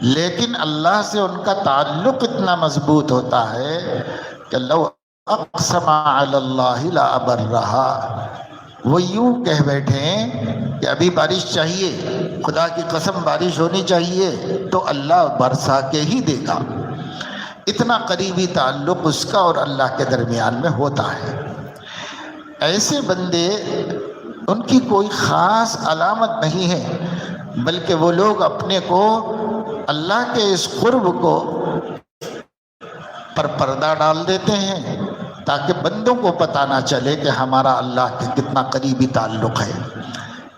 لیکن اللہ سے ان کا تعلق اتنا مضبوط ہوتا ہے کہ لو اقسم علی اللہ لابرہ، وہ یوں کہہ بیٹھے کہ ابھی بارش چاہیے، خدا کی قسم بارش ہونی چاہیے تو اللہ برسا کے ہی دے گا، اتنا قریبی تعلق اس کا اور اللہ کے درمیان میں ہوتا ہے۔ ایسے بندے، ان کی کوئی خاص علامت نہیں ہے، بلکہ وہ لوگ اپنے کو اللہ کے اس قرب کو پر پردہ ڈال دیتے ہیں تاکہ بندوں کو پتہ نہ چلے کہ ہمارا اللہ کے کتنا قریبی تعلق ہے،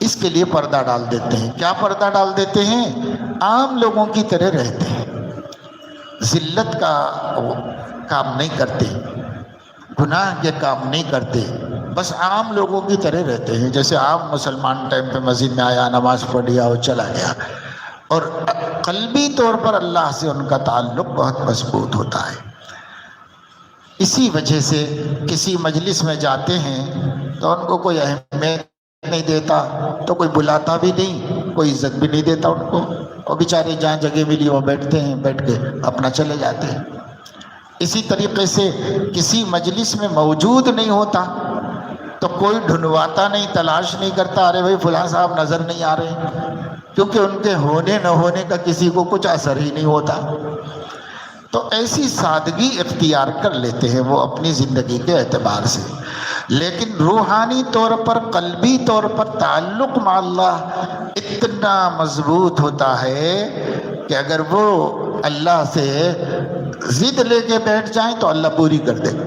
اس کے لیے پردہ ڈال دیتے ہیں۔ کیا پردہ ڈال دیتے ہیں؟ عام لوگوں کی طرح رہتے ہیں، ذلت کا کام نہیں کرتے، گناہ کے کام نہیں کرتے، بس عام لوگوں کی طرح رہتے ہیں، جیسے عام مسلمان ٹائم پہ مسجد میں آیا، نماز پڑھیا اور چلا گیا، اور قلبی طور پر اللہ سے ان کا تعلق بہت مضبوط ہوتا ہے۔ اسی وجہ سے کسی مجلس میں جاتے ہیں تو ان کو کوئی اہمیت نہیں دیتا، تو کوئی بلاتا بھی نہیں، کوئی عزت بھی نہیں دیتا ان کو، اور بیچارے جہاں جگہ ملی وہ بیٹھتے ہیں، بیٹھ کے اپنا چلے جاتے ہیں۔ اسی طریقے سے کسی مجلس میں موجود نہیں ہوتا تو کوئی ڈھونڈواتا نہیں، تلاش نہیں کرتا، ارے بھائی فلاں صاحب نظر نہیں آ رہے، کیونکہ ان کے ہونے نہ ہونے کا کسی کو کچھ اثر ہی نہیں ہوتا۔ تو ایسی سادگی اختیار کر لیتے ہیں وہ اپنی زندگی کے اعتبار سے، لیکن روحانی طور پر، قلبی طور پر تعلق مع اللہ اتنا مضبوط ہوتا ہے کہ اگر وہ اللہ سے ضد لے کے بیٹھ جائیں تو اللہ پوری کر دے گا۔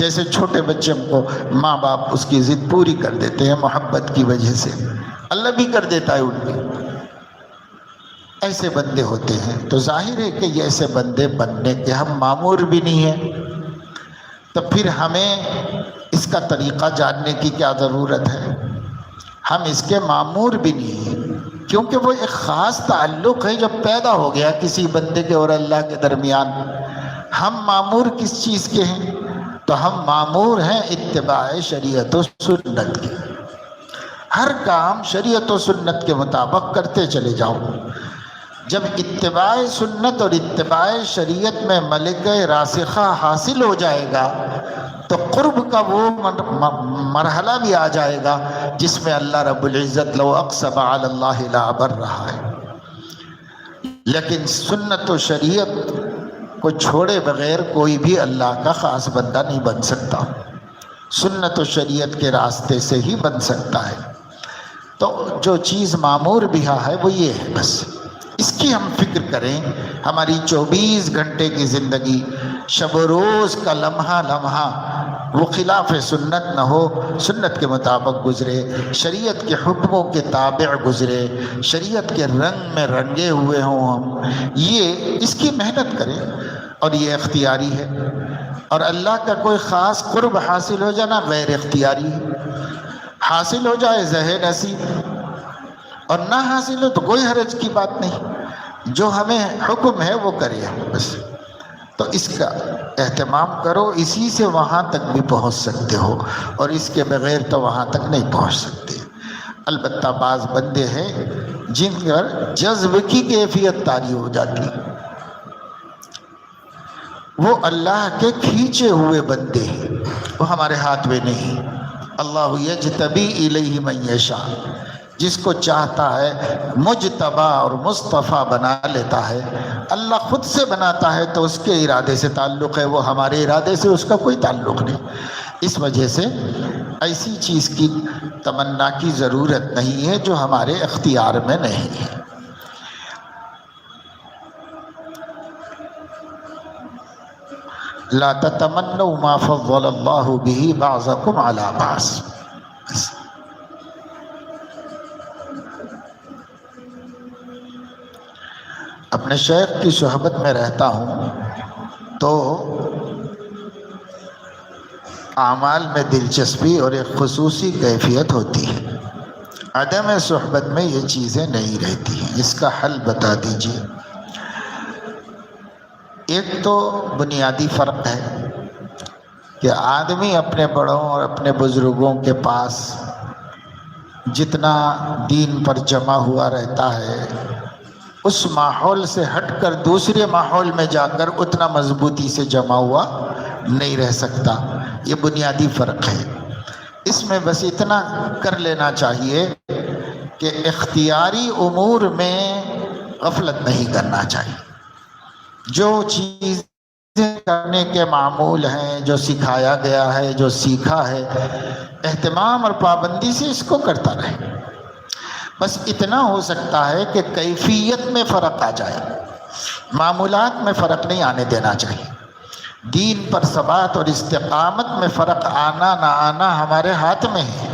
جیسے چھوٹے بچے کو ماں باپ اس کی ضد پوری کر دیتے ہیں محبت کی وجہ سے، اللہ بھی کر دیتا ہے ان کی، ایسے بندے ہوتے ہیں۔ تو ظاہر ہے کہ یہ ایسے بندے بننے کے ہم معمور بھی نہیں ہیں، تو پھر ہمیں اس کا طریقہ جاننے کی کیا ضرورت ہے؟ ہم اس کے معمور بھی نہیں ہیں، کیونکہ وہ ایک خاص تعلق ہے جو پیدا ہو گیا کسی بندے کے اور اللہ کے درمیان۔ ہم معمور کس چیز کے ہیں؟ تو ہم معمور ہیں اتباع شریعت و سنت کے۔ ہر کام شریعت و سنت کے مطابق کرتے چلے جاؤ۔ جب اتباع سنت اور اتباع شریعت میں ملکہ راسخہ حاصل ہو جائے گا تو قرب کا وہ مرحلہ بھی آ جائے گا جس میں اللہ رب العزت لو اقسم علی اللہ لابر رہا ہے۔ لیکن سنت و شریعت کو چھوڑے بغیر کوئی بھی اللہ کا خاص بندہ نہیں بن سکتا، سنت و شریعت کے راستے سے ہی بن سکتا ہے۔ تو جو چیز معمور بہا ہے وہ یہ ہے، بس اس کی ہم فکر کریں۔ ہماری 24 گھنٹے کی زندگی، شب و روز کا لمحہ لمحہ وہ خلاف سنت نہ ہو، سنت کے مطابق گزرے، شریعت کے حکموں کے تابع گزرے، شریعت کے رنگ میں رنگے ہوئے ہوں ہم، یہ اس کی محنت کریں، اور یہ اختیاری ہے۔ اور اللہ کا کوئی خاص قرب حاصل ہو جانا غیر اختیاری ہے، حاصل ہو جائے ظاہر نصیب، اور نہ حاصل ہو تو کوئی حرج کی بات نہیں، جو ہمیں حکم ہے وہ کرے بس۔ تو اس کا اہتمام کرو، اسی سے وہاں تک بھی پہنچ سکتے ہو، اور اس کے بغیر تو وہاں تک نہیں پہنچ سکتے۔ البتہ بعض بندے ہیں جن پر جذب کی کیفیت طاری ہو جاتی، وہ اللہ کے کھینچے ہوئے بندے ہیں، وہ ہمارے ہاتھ میں نہیں۔ اللہ یجتبی الیہ من یشاء، جس کو چاہتا ہے مجتبی اور مصطفیٰ بنا لیتا ہے۔ اللہ خود سے بناتا ہے تو اس کے ارادے سے تعلق ہے، وہ ہمارے ارادے سے اس کا کوئی تعلق نہیں۔ اس وجہ سے ایسی چیز کی تمنا کی ضرورت نہیں ہے جو ہمارے اختیار میں نہیں ہے۔ لا تتمنوا ما فضل اللہ به بعضکم علی بعض۔ اپنے شیخ کی صحبت میں رہتا ہوں تو اعمال میں دلچسپی اور ایک خصوصی کیفیت ہوتی ہے، عدم صحبت میں یہ چیزیں نہیں رہتی ہیں۔ اس کا حل بتا دیجیے۔ ایک تو بنیادی فرق ہے کہ آدمی اپنے بڑوں اور اپنے بزرگوں کے پاس جتنا دین پر جمع ہوا رہتا ہے، اس ماحول سے ہٹ کر دوسرے ماحول میں جا کر اتنا مضبوطی سے جمع ہوا نہیں رہ سکتا۔ یہ بنیادی فرق ہے۔ اس میں بس اتنا کر لینا چاہیے کہ اختیاری امور میں غفلت نہیں کرنا چاہیے۔ جو چیزیں کرنے کے معمول ہیں، جو سکھایا گیا ہے، جو سیکھا ہے، اہتمام اور پابندی سے اس کو کرتا رہے۔ بس اتنا ہو سکتا ہے کہ کیفیت میں فرق آ جائے، معمولات میں فرق نہیں آنے دینا چاہیے۔ دین پر ثبات اور استقامت میں فرق آنا نہ آنا ہمارے ہاتھ میں ہے،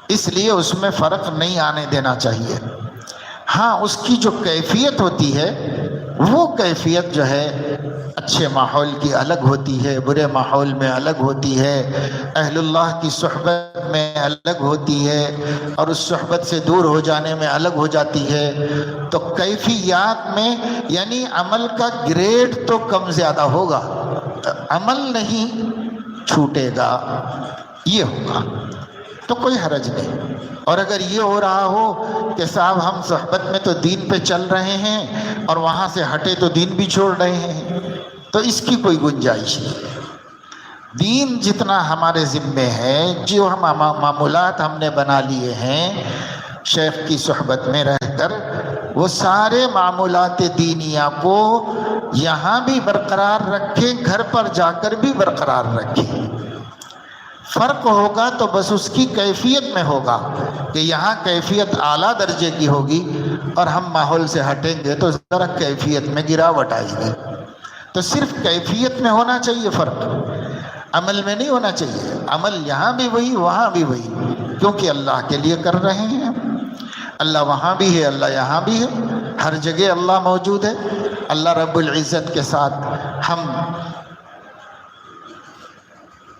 اس لیے اس میں فرق نہیں آنے دینا چاہیے۔ ہاں، اس کی جو کیفیت ہوتی ہے وہ کیفیت جو ہے اچھے ماحول کی الگ ہوتی ہے، برے ماحول میں الگ ہوتی ہے، اہل اللہ کی صحبت میں الگ ہوتی ہے، اور اس صحبت سے دور ہو جانے میں الگ ہو جاتی ہے۔ تو کیفیات میں یعنی عمل کا گریڈ تو کم زیادہ ہوگا، عمل نہیں چھوٹے گا، یہ ہوگا تو کوئی حرج نہیں۔ اور اگر یہ ہو رہا ہو کہ صاحب ہم صحبت میں تو دین پہ چل رہے ہیں اور وہاں سے ہٹے تو دین بھی چھوڑ رہے ہیں، تو اس کی کوئی گنجائش نہیں۔ دین جتنا ہمارے ذمے ہے، جو ہم معمولات ہم نے بنا لیے ہیں شیخ کی صحبت میں رہ کر، وہ سارے معمولات دینیہ کو یہاں بھی برقرار رکھیں، گھر پر جا کر بھی برقرار رکھیں۔ فرق ہوگا تو بس اس کی کیفیت میں ہوگا کہ یہاں کیفیت اعلیٰ درجے کی ہوگی اور ہم ماحول سے ہٹیں گے تو ذرا کیفیت میں گراوٹ آئے گی۔ تو صرف کیفیت میں ہونا چاہیے فرق۔ عمل میں نہیں ہونا چاہیے. عمل یہاں بھی وہی وہاں بھی وہی، کیونکہ اللہ کے لیے کر رہے ہیں. اللہ وہاں بھی ہے، اللہ یہاں بھی ہے، ہر جگہ اللہ موجود ہے. اللہ رب العزت کے ساتھ ہم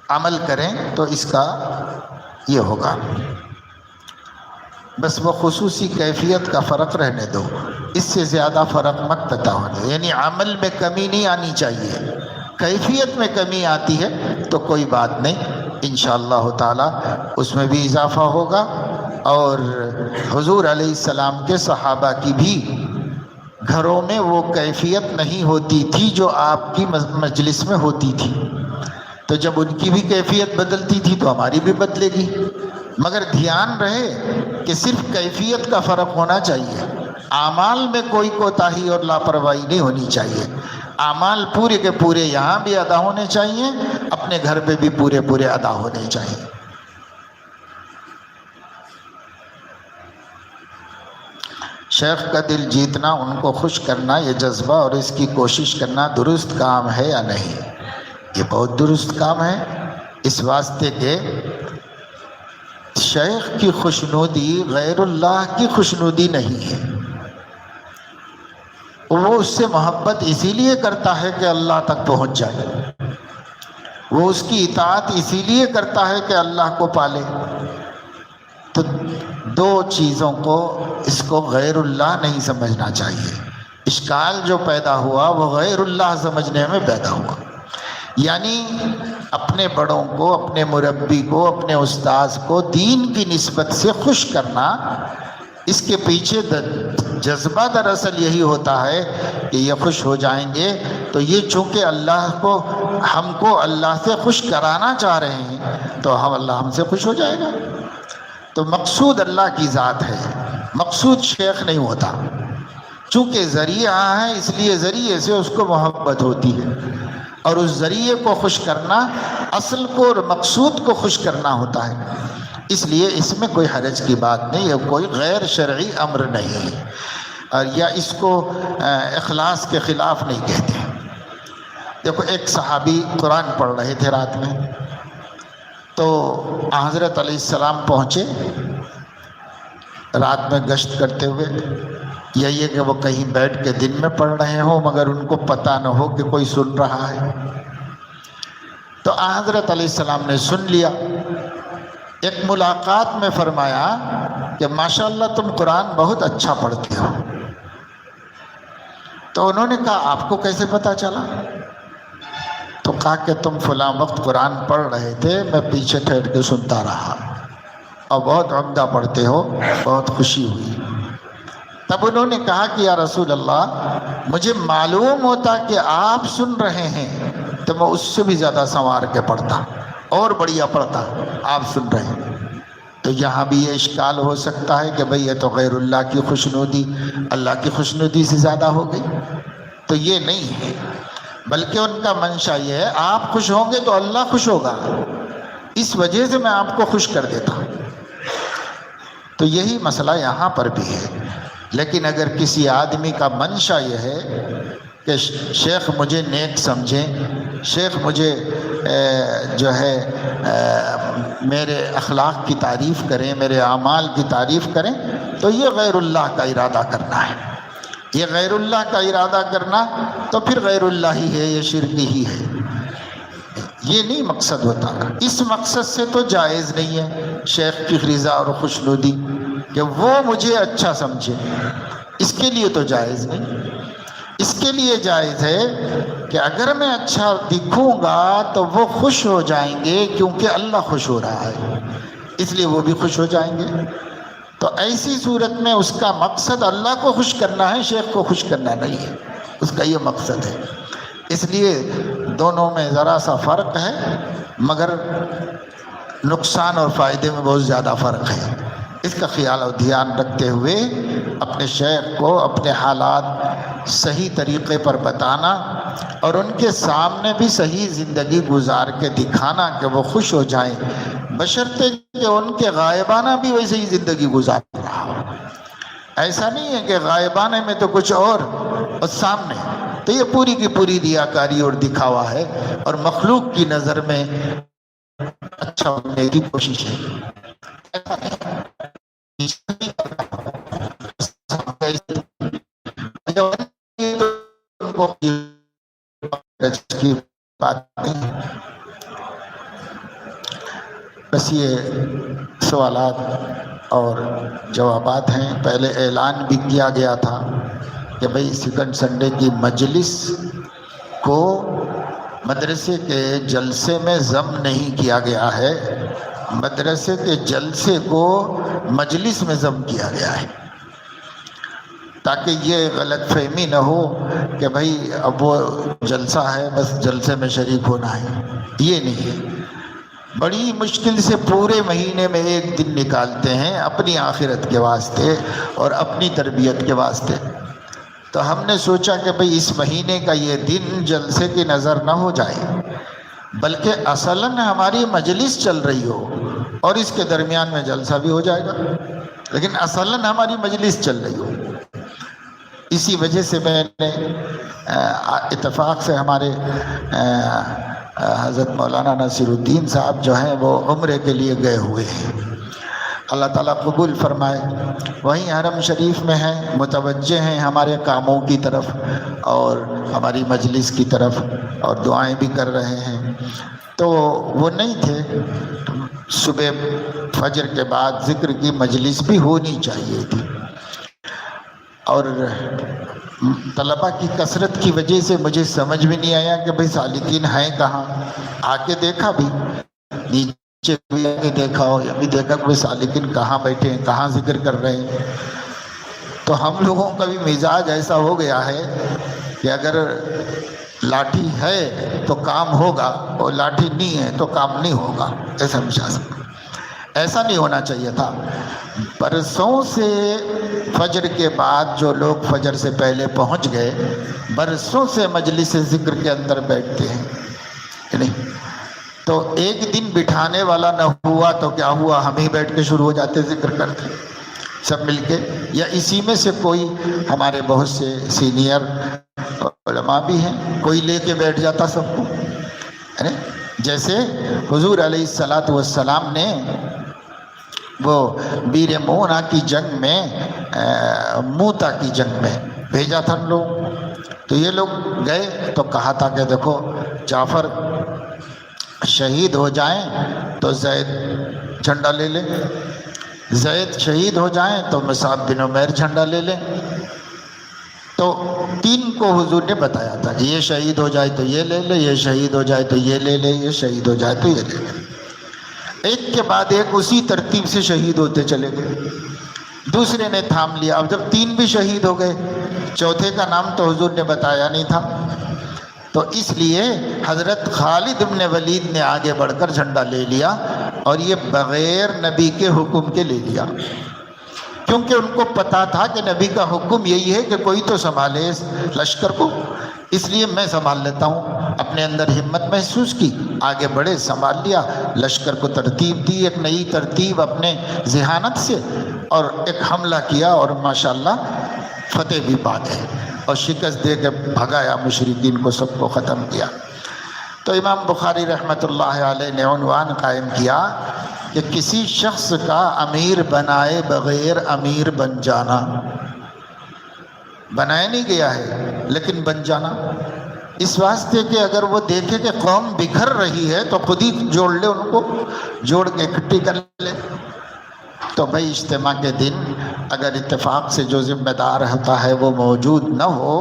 عمل کریں تو اس کا یہ ہوگا. بس وہ خصوصی کیفیت کا فرق رہنے دو، اس سے زیادہ فرق مت بتاؤ. یعنی عمل میں کمی نہیں آنی چاہیے، کیفیت میں کمی آتی ہے تو کوئی بات نہیں، انشاءاللہ تعالی اس میں بھی اضافہ ہوگا. اور حضور علیہ السلام کے صحابہ کی بھی گھروں میں وہ کیفیت نہیں ہوتی تھی جو آپ کی مجلس میں ہوتی تھی. تو جب ان کی بھی کیفیت بدلتی تھی تو ہماری بھی بدلے گی. مگر دھیان رہے کہ صرف کیفیت کا فرق ہونا چاہیے، اعمال میں کوئی کوتاہی اور لاپرواہی نہیں ہونی چاہیے. اعمال پورے کے پورے یہاں بھی ادا ہونے چاہیے، اپنے گھر پہ بھی پورے پورے ادا ہونے چاہیے. شیخ کا دل جیتنا، ان کو خوش کرنا، یہ جذبہ اور اس کی کوشش کرنا درست کام ہے یا نہیں؟ یہ بہت درست کام ہے، اس واسطے کہ شیخ کی خوشنودی غیر اللہ کی خوشنودی نہیں ہے. وہ اس سے محبت اسی لیے کرتا ہے کہ اللہ تک پہنچ جائے، وہ اس کی اطاعت اسی لیے کرتا ہے کہ اللہ کو پالے. تو دو چیزوں کو، اس کو غیر اللہ نہیں سمجھنا چاہیے. اشکال جو پیدا ہوا وہ غیر اللہ سمجھنے میں پیدا ہوا. یعنی اپنے بڑوں کو، اپنے مربی کو، اپنے استاذ کو دین کی نسبت سے خوش کرنا، اس کے پیچھے جذبہ دراصل یہی ہوتا ہے کہ یہ خوش ہو جائیں گے تو یہ چونکہ اللہ کو، ہم کو اللہ سے خوش کرانا چاہ رہے ہیں تو اللہ ہم سے خوش ہو جائے گا. تو مقصود اللہ کی ذات ہے، مقصود شیخ نہیں ہوتا. چونکہ ذریعہ ہے اس لیے ذریعے سے اس کو محبت ہوتی ہے، اور اس ذریعے کو خوش کرنا اصل کو اور مقصود کو خوش کرنا ہوتا ہے. اس لیے اس میں کوئی حرج کی بات نہیں ہے، کوئی غیر شرعی امر نہیں ہے، اور یا اس کو اخلاص کے خلاف نہیں کہتے. دیکھو، ایک صحابی قرآن پڑھ رہے تھے رات میں، تو حضرت علیہ السلام پہنچے رات میں گشت کرتے ہوئے. یہ کہ وہ کہیں بیٹھ کے دن میں پڑھ رہے ہوں مگر ان کو پتہ نہ ہو کہ کوئی سن رہا ہے. تو حضرت علیہ السلام نے سن لیا. ایک ملاقات میں فرمایا کہ ماشاءاللہ تم قرآن بہت اچھا پڑھتے ہو. تو انہوں نے کہا آپ کو کیسے پتہ چلا؟ تو کہا کہ تم فلاں وقت قرآن پڑھ رہے تھے، میں پیچھے ٹھہر کے سنتا رہا اور بہت عمدہ پڑھتے ہو، بہت خوشی ہوئی. تب انہوں نے کہا کہ یا رسول اللہ، مجھے معلوم ہوتا کہ آپ سن رہے ہیں تو میں اس سے بھی زیادہ سنوار کے پڑھتا اور بڑھیا پڑھتا. آپ سن رہے ہیں تو یہاں بھی یہ اشکال ہو سکتا ہے کہ بھئی یہ تو غیر اللہ کی خوشنودی اللہ کی خوشنودی سے زیادہ ہو گئی. تو یہ نہیں ہے، بلکہ ان کا منشا یہ ہے آپ خوش ہوں گے تو اللہ خوش ہوگا، اس وجہ سے میں آپ کو خوش کر دیتا ہوں. تو یہی مسئلہ یہاں پر بھی ہے. لیکن اگر کسی آدمی کا منشا یہ ہے کہ شیخ مجھے نیک سمجھیں، شیخ مجھے جو ہے میرے اخلاق کی تعریف کریں، میرے اعمال کی تعریف کریں، تو یہ غیر اللہ کا ارادہ کرنا ہے. یہ غیر اللہ کا ارادہ کرنا تو پھر غیر اللہ ہی ہے، یہ شرک ہی ہے. یہ نہیں مقصد ہوتا. اس مقصد سے تو جائز نہیں ہے شیخ کی رضا اور خوشنودی کہ وہ مجھے اچھا سمجھے، اس کے لیے تو جائز نہیں. اس کے لیے جائز ہے کہ اگر میں اچھا دکھوں گا تو وہ خوش ہو جائیں گے کیونکہ اللہ خوش ہو رہا ہے، اس لیے وہ بھی خوش ہو جائیں گے. تو ایسی صورت میں اس کا مقصد اللہ کو خوش کرنا ہے، شیخ کو خوش کرنا نہیں ہے، اس کا یہ مقصد ہے. اس لیے دونوں میں ذرا سا فرق ہے، مگر نقصان اور فائدے میں بہت زیادہ فرق ہے. اس کا خیال اور دھیان رکھتے ہوئے اپنے شیخ کو اپنے حالات صحیح طریقے پر بتانا اور ان کے سامنے بھی صحیح زندگی گزار کے دکھانا کہ وہ خوش ہو جائیں، بشرطے کہ ان کے غائبانہ بھی ویسے ہی زندگی گزار رہا ہو. ایسا نہیں ہے کہ غائبانے میں تو کچھ اور سامنے. تو یہ پوری کی پوری ریاکاری اور دکھاوا ہے اور مخلوق کی نظر میں اچھا ہونے کی کوشش ہے. بس یہ سوالات اور جوابات ہیں. پہلے اعلان بھی کیا گیا تھا کہ بھئی سیکنڈ سنڈے کی مجلس کو مدرسے کے جلسے میں ضم نہیں کیا گیا ہے، مدرسے کے جلسے کو مجلس میں ضم کیا گیا ہے، تاکہ یہ غلط فہمی نہ ہو کہ بھئی اب وہ جلسہ ہے بس جلسے میں شریک ہونا ہے. یہ نہیں ہے. بڑی مشکل سے پورے مہینے میں ایک دن نکالتے ہیں اپنی آخرت کے واسطے اور اپنی تربیت کے واسطے. تو ہم نے سوچا کہ بھئی اس مہینے کا یہ دن جلسے کی نظر نہ ہو جائے، بلکہ اصلاً ہماری مجلس چل رہی ہو اور اس کے درمیان میں جلسہ بھی ہو جائے گا، لیکن اصلاً ہماری مجلس چل رہی ہو. اسی وجہ سے میں نے اتفاق سے ہمارے حضرت مولانا نصیر الدین صاحب جو ہیں وہ عمرے کے لیے گئے ہوئے ہیں، اللہ تعالیٰ قبول فرمائے. وہیں حرم شریف میں ہیں، متوجہ ہیں ہمارے کاموں کی طرف اور ہماری مجلس کی طرف اور دعائیں بھی کر رہے ہیں. تو وہ نہیں تھے. صبح فجر کے بعد ذکر کی مجلس بھی ہونی چاہیے تھی، اور طلبہ کی کثرت کی وجہ سے مجھے سمجھ بھی نہیں آیا کہ بھئی سالکین ہیں کہاں. آ کے دیکھا بھی، نیچے بھی آ کے دیکھا ہو یا بھی دیکھا کہ بھئی سالکین کہاں بیٹھے ہیں، کہاں ذکر کر رہے ہیں. تو ہم لوگوں کا بھی مزاج ایسا ہو گیا ہے کہ اگر لاٹھی ہے تو کام ہوگا اور لاٹھی نہیں ہے تو کام نہیں ہوگا. ایسا مشاہدہ ایسا نہیں ہونا چاہیے تھا. برسوں سے فجر کے بعد جو لوگ فجر سے پہلے پہنچ گئے برسوں سے مجلس ذکر کے اندر بیٹھتے ہیں، نہیں تو ایک دن بٹھانے والا نہ ہوا تو کیا ہوا، ہم ہی بیٹھ کے شروع ہو جاتے ذکر کرتے سب مل کے، یا اسی میں سے کوئی ہمارے بہت سے سینئر علماء بھی ہیں، کوئی لے کے بیٹھ جاتا سب کو. جیسے حضور علیہ السلام نے وہ بیر مونا کی جنگ میں موتا کی جنگ میں بھیجا تھا لوگ. تو یہ لوگ گئے تو کہا تھا کہ دیکھو جعفر شہید ہو جائیں تو زید جھنڈا لے لیں، زید شہید ہو جائیں تو مصعب بن عمیر جھنڈا لے لیں. تو تین کو حضور نے بتایا تھا کہ یہ شہید ہو جائے تو یہ لے لے، یہ شہید ہو جائے تو یہ لے لے، یہ شہید ہو جائے تو یہ لے لے. ایک کے بعد ایک اسی ترتیب سے شہید ہوتے چلے گئے. دوسرے نے تھام لیا. اب جب تین بھی شہید ہو گئے، چوتھے کا نام تو حضور نے بتایا نہیں تھا، تو اس لیے حضرت خالد بن ولید نے آگے بڑھ کر جھنڈا لے لیا، اور یہ بغیر نبی کے حکم کے لے لیا، کیونکہ ان کو پتا تھا کہ نبی کا حکم یہی ہے کہ کوئی تو سنبھالے لشکر کو، اس لیے میں سنبھال لیتا ہوں. اپنے اندر ہمت محسوس کی، آگے بڑھے، سنبھال لیا، لشکر کو ترتیب دی، ایک نئی ترتیب اپنے ذہانت سے، اور ایک حملہ کیا اور ماشاءاللہ فتح بھی پا گئے اور شکست دے کے بھگایا مشرکین کو، سب کو ختم کیا. تو امام بخاری رحمۃ اللہ علیہ نے عنوان قائم کیا کہ کسی شخص کا امیر بنائے بغیر امیر بن جانا. بنایا نہیں گیا ہے لیکن بن جانا، اس واسطے کہ اگر وہ دیکھے کہ قوم بکھر رہی ہے تو خود ہی جوڑ لے، ان کو جوڑ کے اکٹھی کر لے. تو بھائی اجتماع کے دن اگر اتفاق سے جو ذمہ دار ہوتا ہے وہ موجود نہ ہو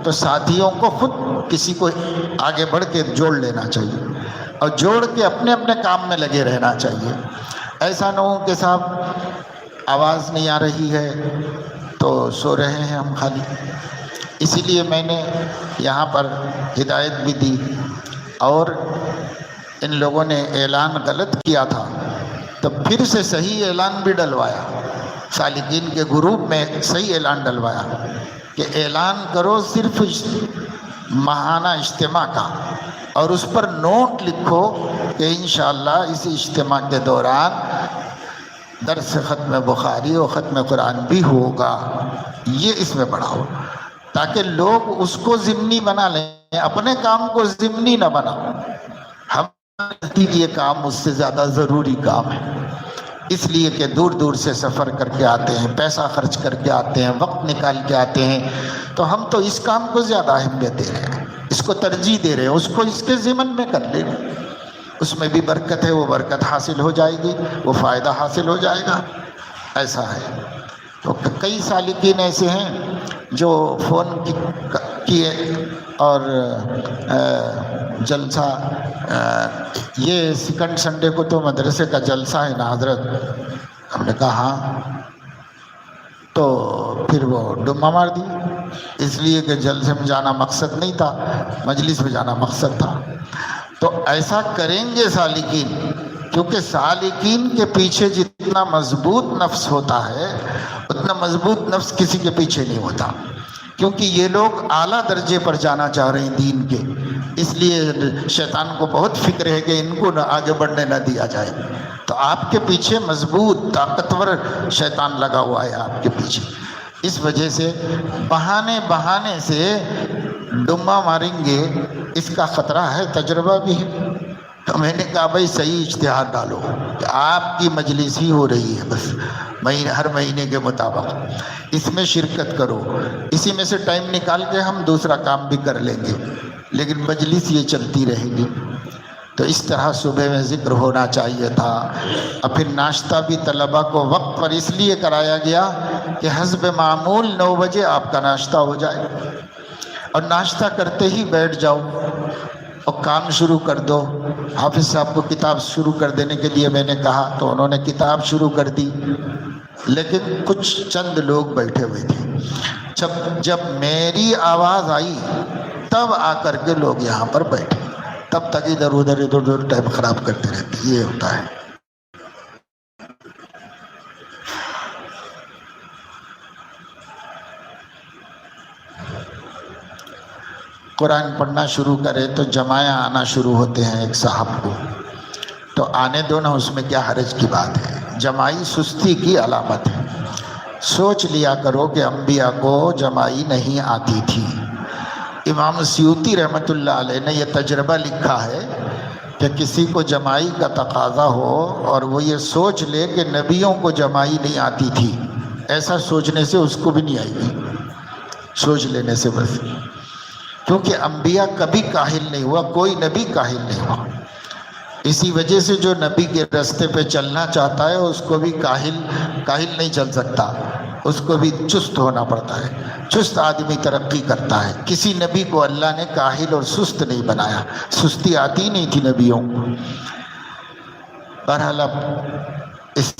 تو ساتھیوں کو خود کسی کو آگے بڑھ کے جوڑ لینا چاہیے اور جوڑ کے اپنے اپنے کام میں لگے رہنا چاہیے. ایسا نہ ہو کہ صاحب آواز نہیں آ رہی ہے تو سو رہے ہیں ہم خالی. اسی لیے میں نے یہاں پر ہدایت بھی دی، اور ان لوگوں نے اعلان غلط کیا تھا تو پھر سے صحیح اعلان بھی ڈلوایا، سالکین کے گروپ میں صحیح اعلان ڈلوایا کہ اعلان کرو صرف ماہانہ اجتماع کا، اور اس پر نوٹ لکھو کہ انشاءاللہ اس اجتماع کے دوران درس ختم بخاری و ختم قرآن بھی ہوگا، یہ اس میں بڑھاؤ تاکہ لوگ اس کو ضمنی بنا لیں، اپنے کام کو ضمنی نہ بناؤ۔ ہم یہ کام اس سے زیادہ ضروری کام ہے، اس لیے کہ دور دور سے سفر کر کے آتے ہیں، پیسہ خرچ کر کے آتے ہیں، وقت نکال کے آتے ہیں، تو ہم تو اس کام کو زیادہ اہمیت دے رہے ہیں، اس کو ترجیح دے رہے ہیں، اس کو اس کے ضمن میں کر لیں، اس میں بھی برکت ہے، وہ برکت حاصل ہو جائے گی، وہ فائدہ حاصل ہو جائے گا، ایسا ہے۔ تو کئی سالکین ایسے ہیں جو فون کیے اور جلسہ، یہ سیکنڈ سنڈے کو تو مدرسے کا جلسہ ہے نا حضرت؟ ہم نے کہا ہاں، تو پھر وہ ڈمہ مار دی، اس لیے کہ جلسے میں جانا مقصد نہیں تھا، مجلس میں جانا مقصد تھا۔ تو ایسا کریں گے سالکین، کیونکہ سالکین کے پیچھے جتنا مضبوط نفس ہوتا ہے اتنا مضبوط نفس کسی کے پیچھے نہیں ہوتا، کیونکہ یہ لوگ اعلیٰ درجے پر جانا چاہ رہے ہیں دین کے، اس لیے شیطان کو بہت فکر ہے کہ ان کو نہ آگے بڑھنے نہ دیا جائے، تو آپ کے پیچھے مضبوط طاقتور شیطان لگا ہوا ہے آپ کے پیچھے، اس وجہ سے بہانے سے ڈمہ ماریں گے، اس کا خطرہ ہے، تجربہ بھی ہے۔ تو میں نے کہا بھائی صحیح اجتہاد ڈالو کہ آپ کی مجلس ہی ہو رہی ہے، بس ہر مہینے کے مطابق اس میں شرکت کرو، اسی میں سے ٹائم نکال کے ہم دوسرا کام بھی کر لیں گے، لیکن مجلس یہ چلتی رہے گی۔ تو اس طرح صبح میں ذکر ہونا چاہیے تھا، اور پھر ناشتہ بھی طلبہ کو وقت پر اس لیے کرایا گیا کہ حسب معمول 9 بجے آپ کا ناشتہ ہو جائے، اور ناشتہ کرتے ہی بیٹھ جاؤ اور کام شروع کر دو۔ حافظ صاحب کو کتاب شروع کر دینے کے لیے میں نے کہا تو انہوں نے کتاب شروع کر دی، لیکن کچھ چند لوگ بیٹھے ہوئے تھے، جب میری آواز آئی تب آ کر کے لوگ یہاں پر بیٹھے، تب تک ادھر ادھر ٹائم خراب کرتے رہتے، یہ ہوتا ہے۔ قرآن پڑھنا شروع کرے تو جماعیں آنا شروع ہوتے ہیں ایک صاحب کو، تو آنے دو نا، اس میں کیا حرج کی بات ہے، جماعی سستی کی علامت ہے۔ سوچ لیا کرو کہ انبیاء کو جماعی نہیں آتی تھی۔ امام سیوطی رحمۃ اللہ علیہ نے یہ تجربہ لکھا ہے کہ کسی کو جماعی کا تقاضا ہو اور وہ یہ سوچ لے کہ نبیوں کو جماعی نہیں آتی تھی، ایسا سوچنے سے اس کو بھی نہیں آئے گی، سوچ لینے سے بس، کیونکہ انبیاء کبھی کاہل نہیں ہوا، کوئی نبی کاہل نہیں ہوا، اسی وجہ سے جو نبی کے راستے پہ چلنا چاہتا ہے اس کو بھی کاہل نہیں چل سکتا، اس کو بھی چست ہونا پڑتا ہے، چست آدمی ترقی کرتا ہے۔ کسی نبی کو اللہ نے کاہل اور سست نہیں بنایا، سستی آتی نہیں تھی نبیوں کو۔ بہرحال اب اس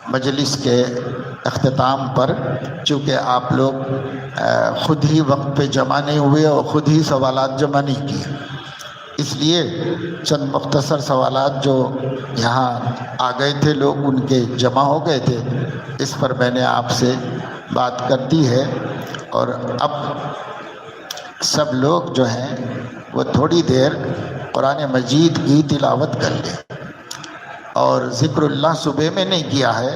مجلس کے اختتام پر چونکہ آپ لوگ خود ہی وقت پہ جمع نہیں ہوئے اور خود ہی سوالات جمع نہیں کیے، اس لیے چند مختصر سوالات جو یہاں آ گئے تھے لوگ ان کے جمع ہو گئے تھے، اس پر میں نے آپ سے بات کر دی ہے، اور اب سب لوگ جو ہیں وہ تھوڑی دیر قرآن مجید کی تلاوت کر لیں، اور ذکر اللہ صبح میں نہیں کیا ہے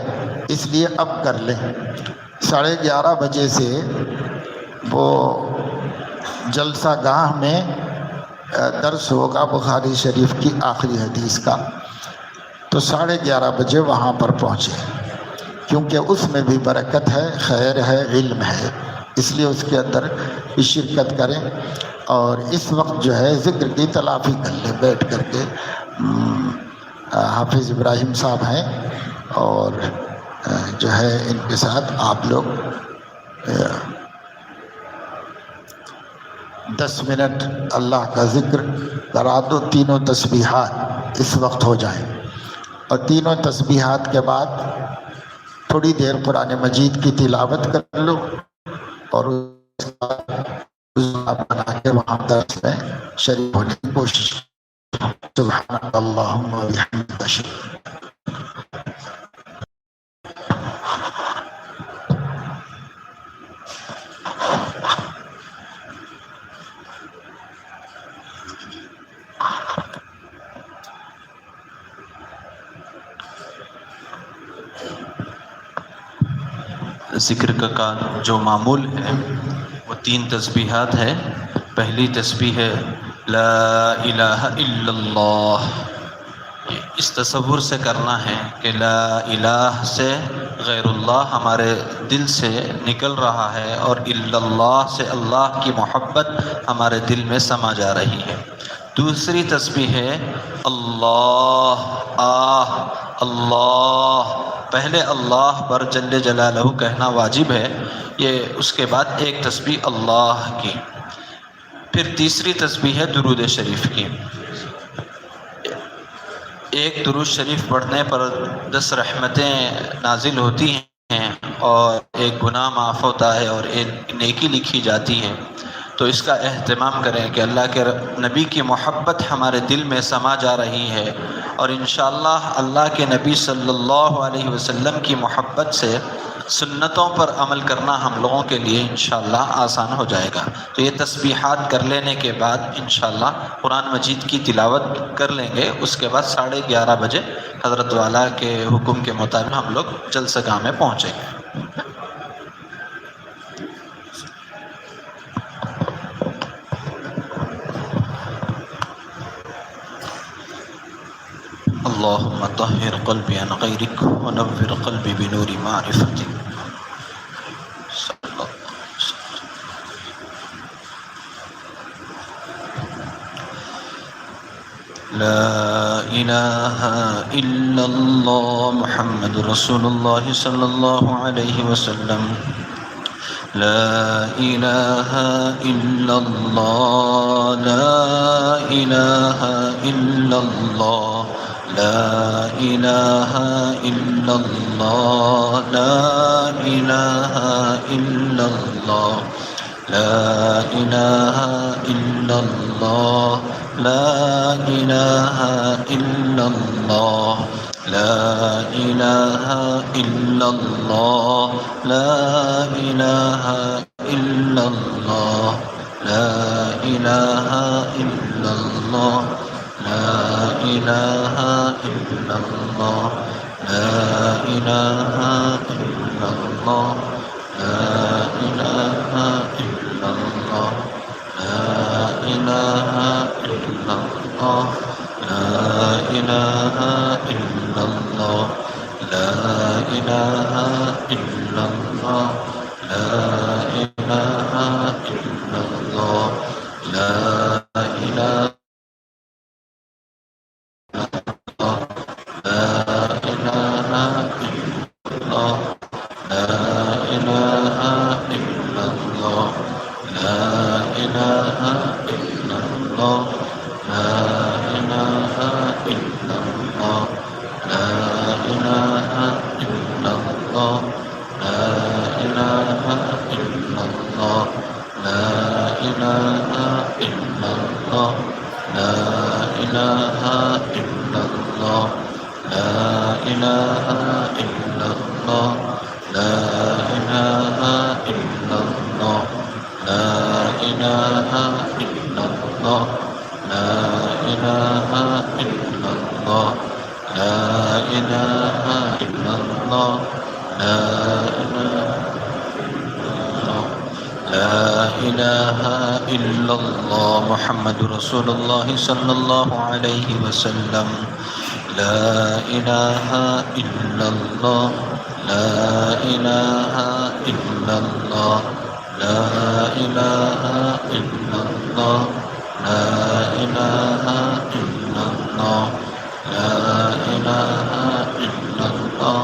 اس لیے اب کر لیں۔ 11:30 بجے سے وہ جلسہ گاہ میں درس ہوگا بخاری شریف کی آخری حدیث کا، تو 11:30 بجے وہاں پر پہنچے، کیونکہ اس میں بھی برکت ہے، خیر ہے، علم ہے، اس لیے اس کے اندر بھی شرکت کریں، اور اس وقت جو ہے ذکر کی تلافی کر لیں بیٹھ کر کے۔ حافظ ابراہیم صاحب ہیں اور جو ہے ان کے ساتھ آپ لوگ 10 منٹ اللہ کا ذکر کرا دو، تینوں تسبیحات اس وقت ہو جائیں، اور تینوں تسبیحات کے بعد تھوڑی دیر قرآن مجید کی تلاوت کر لو، اور اس بنا کے وہاں درس میں شریک ہونے کی کوشش۔ سبحانک اللہم و بحمدک اشہد ذکر کا جو معمول ہے وہ 3 تسبیحات ہے۔ پہلی تسبیح ہے لا الہ الا اللہ، اس تصور سے کرنا ہے کہ لا الہ سے غیر اللہ ہمارے دل سے نکل رہا ہے اور الا اللہ سے اللہ کی محبت ہمارے دل میں سما جا رہی ہے۔ دوسری تسبیح ہے اللہ اللہ، پہلے اللہ بر جل جلالہ کہنا واجب ہے، یہ اس کے بعد ایک تسبیح اللہ کی۔ پھر تیسری تسبیح ہے درود شریف کی۔ ایک درود شریف پڑھنے پر 10 رحمتیں نازل ہوتی ہیں اور ایک گناہ معاف ہوتا ہے اور ایک نیکی لکھی جاتی ہے۔ تو اس کا اہتمام کریں کہ اللہ کے نبی کی محبت ہمارے دل میں سما جا رہی ہے، اور انشاءاللہ اللہ کے نبی صلی اللہ علیہ وسلم کی محبت سے سنتوں پر عمل کرنا ہم لوگوں کے لیے انشاءاللہ آسان ہو جائے گا۔ تو یہ تسبیحات کر لینے کے بعد انشاءاللہ قرآن مجید کی تلاوت کر لیں گے، اس کے بعد 11:30 بجے حضرت والا کے حکم کے مطابق ہم لوگ جلسہ گاہ میں پہنچیں گے۔ اللہم طہر قلبی عن غیرک ونور قلبی بنور معرفتک۔ لا الہ الا اللہ محمد رسول اللہ صلی اللہ علیہ وسلم۔ لا الہ الا اللہ، لا الہ الا اللہ، لا الہ الا اللہ، لا الہ الا اللہ، لا الہ الا اللہ، لا الہ الا اللہ، لا الہ الا اللہ، لا الہ الا اللہ، لا الہ الا اللہ، لا الہ الا اللہ، لا الہ الا اللہ، لا الہ الا اللہ، لا الہ الا اللہ، لا الہ الا اللہ، لا الہ الا اللہ، لا الہ الا اللہ، لا الہ محمد رسول اللہ صلی اللہ علیہ وسلم۔ لا الہ الا اللہ، لا الہ الا اللہ، لا الہ الا اللہ، لا الہ الا اللہ، لا الہ الا اللہ،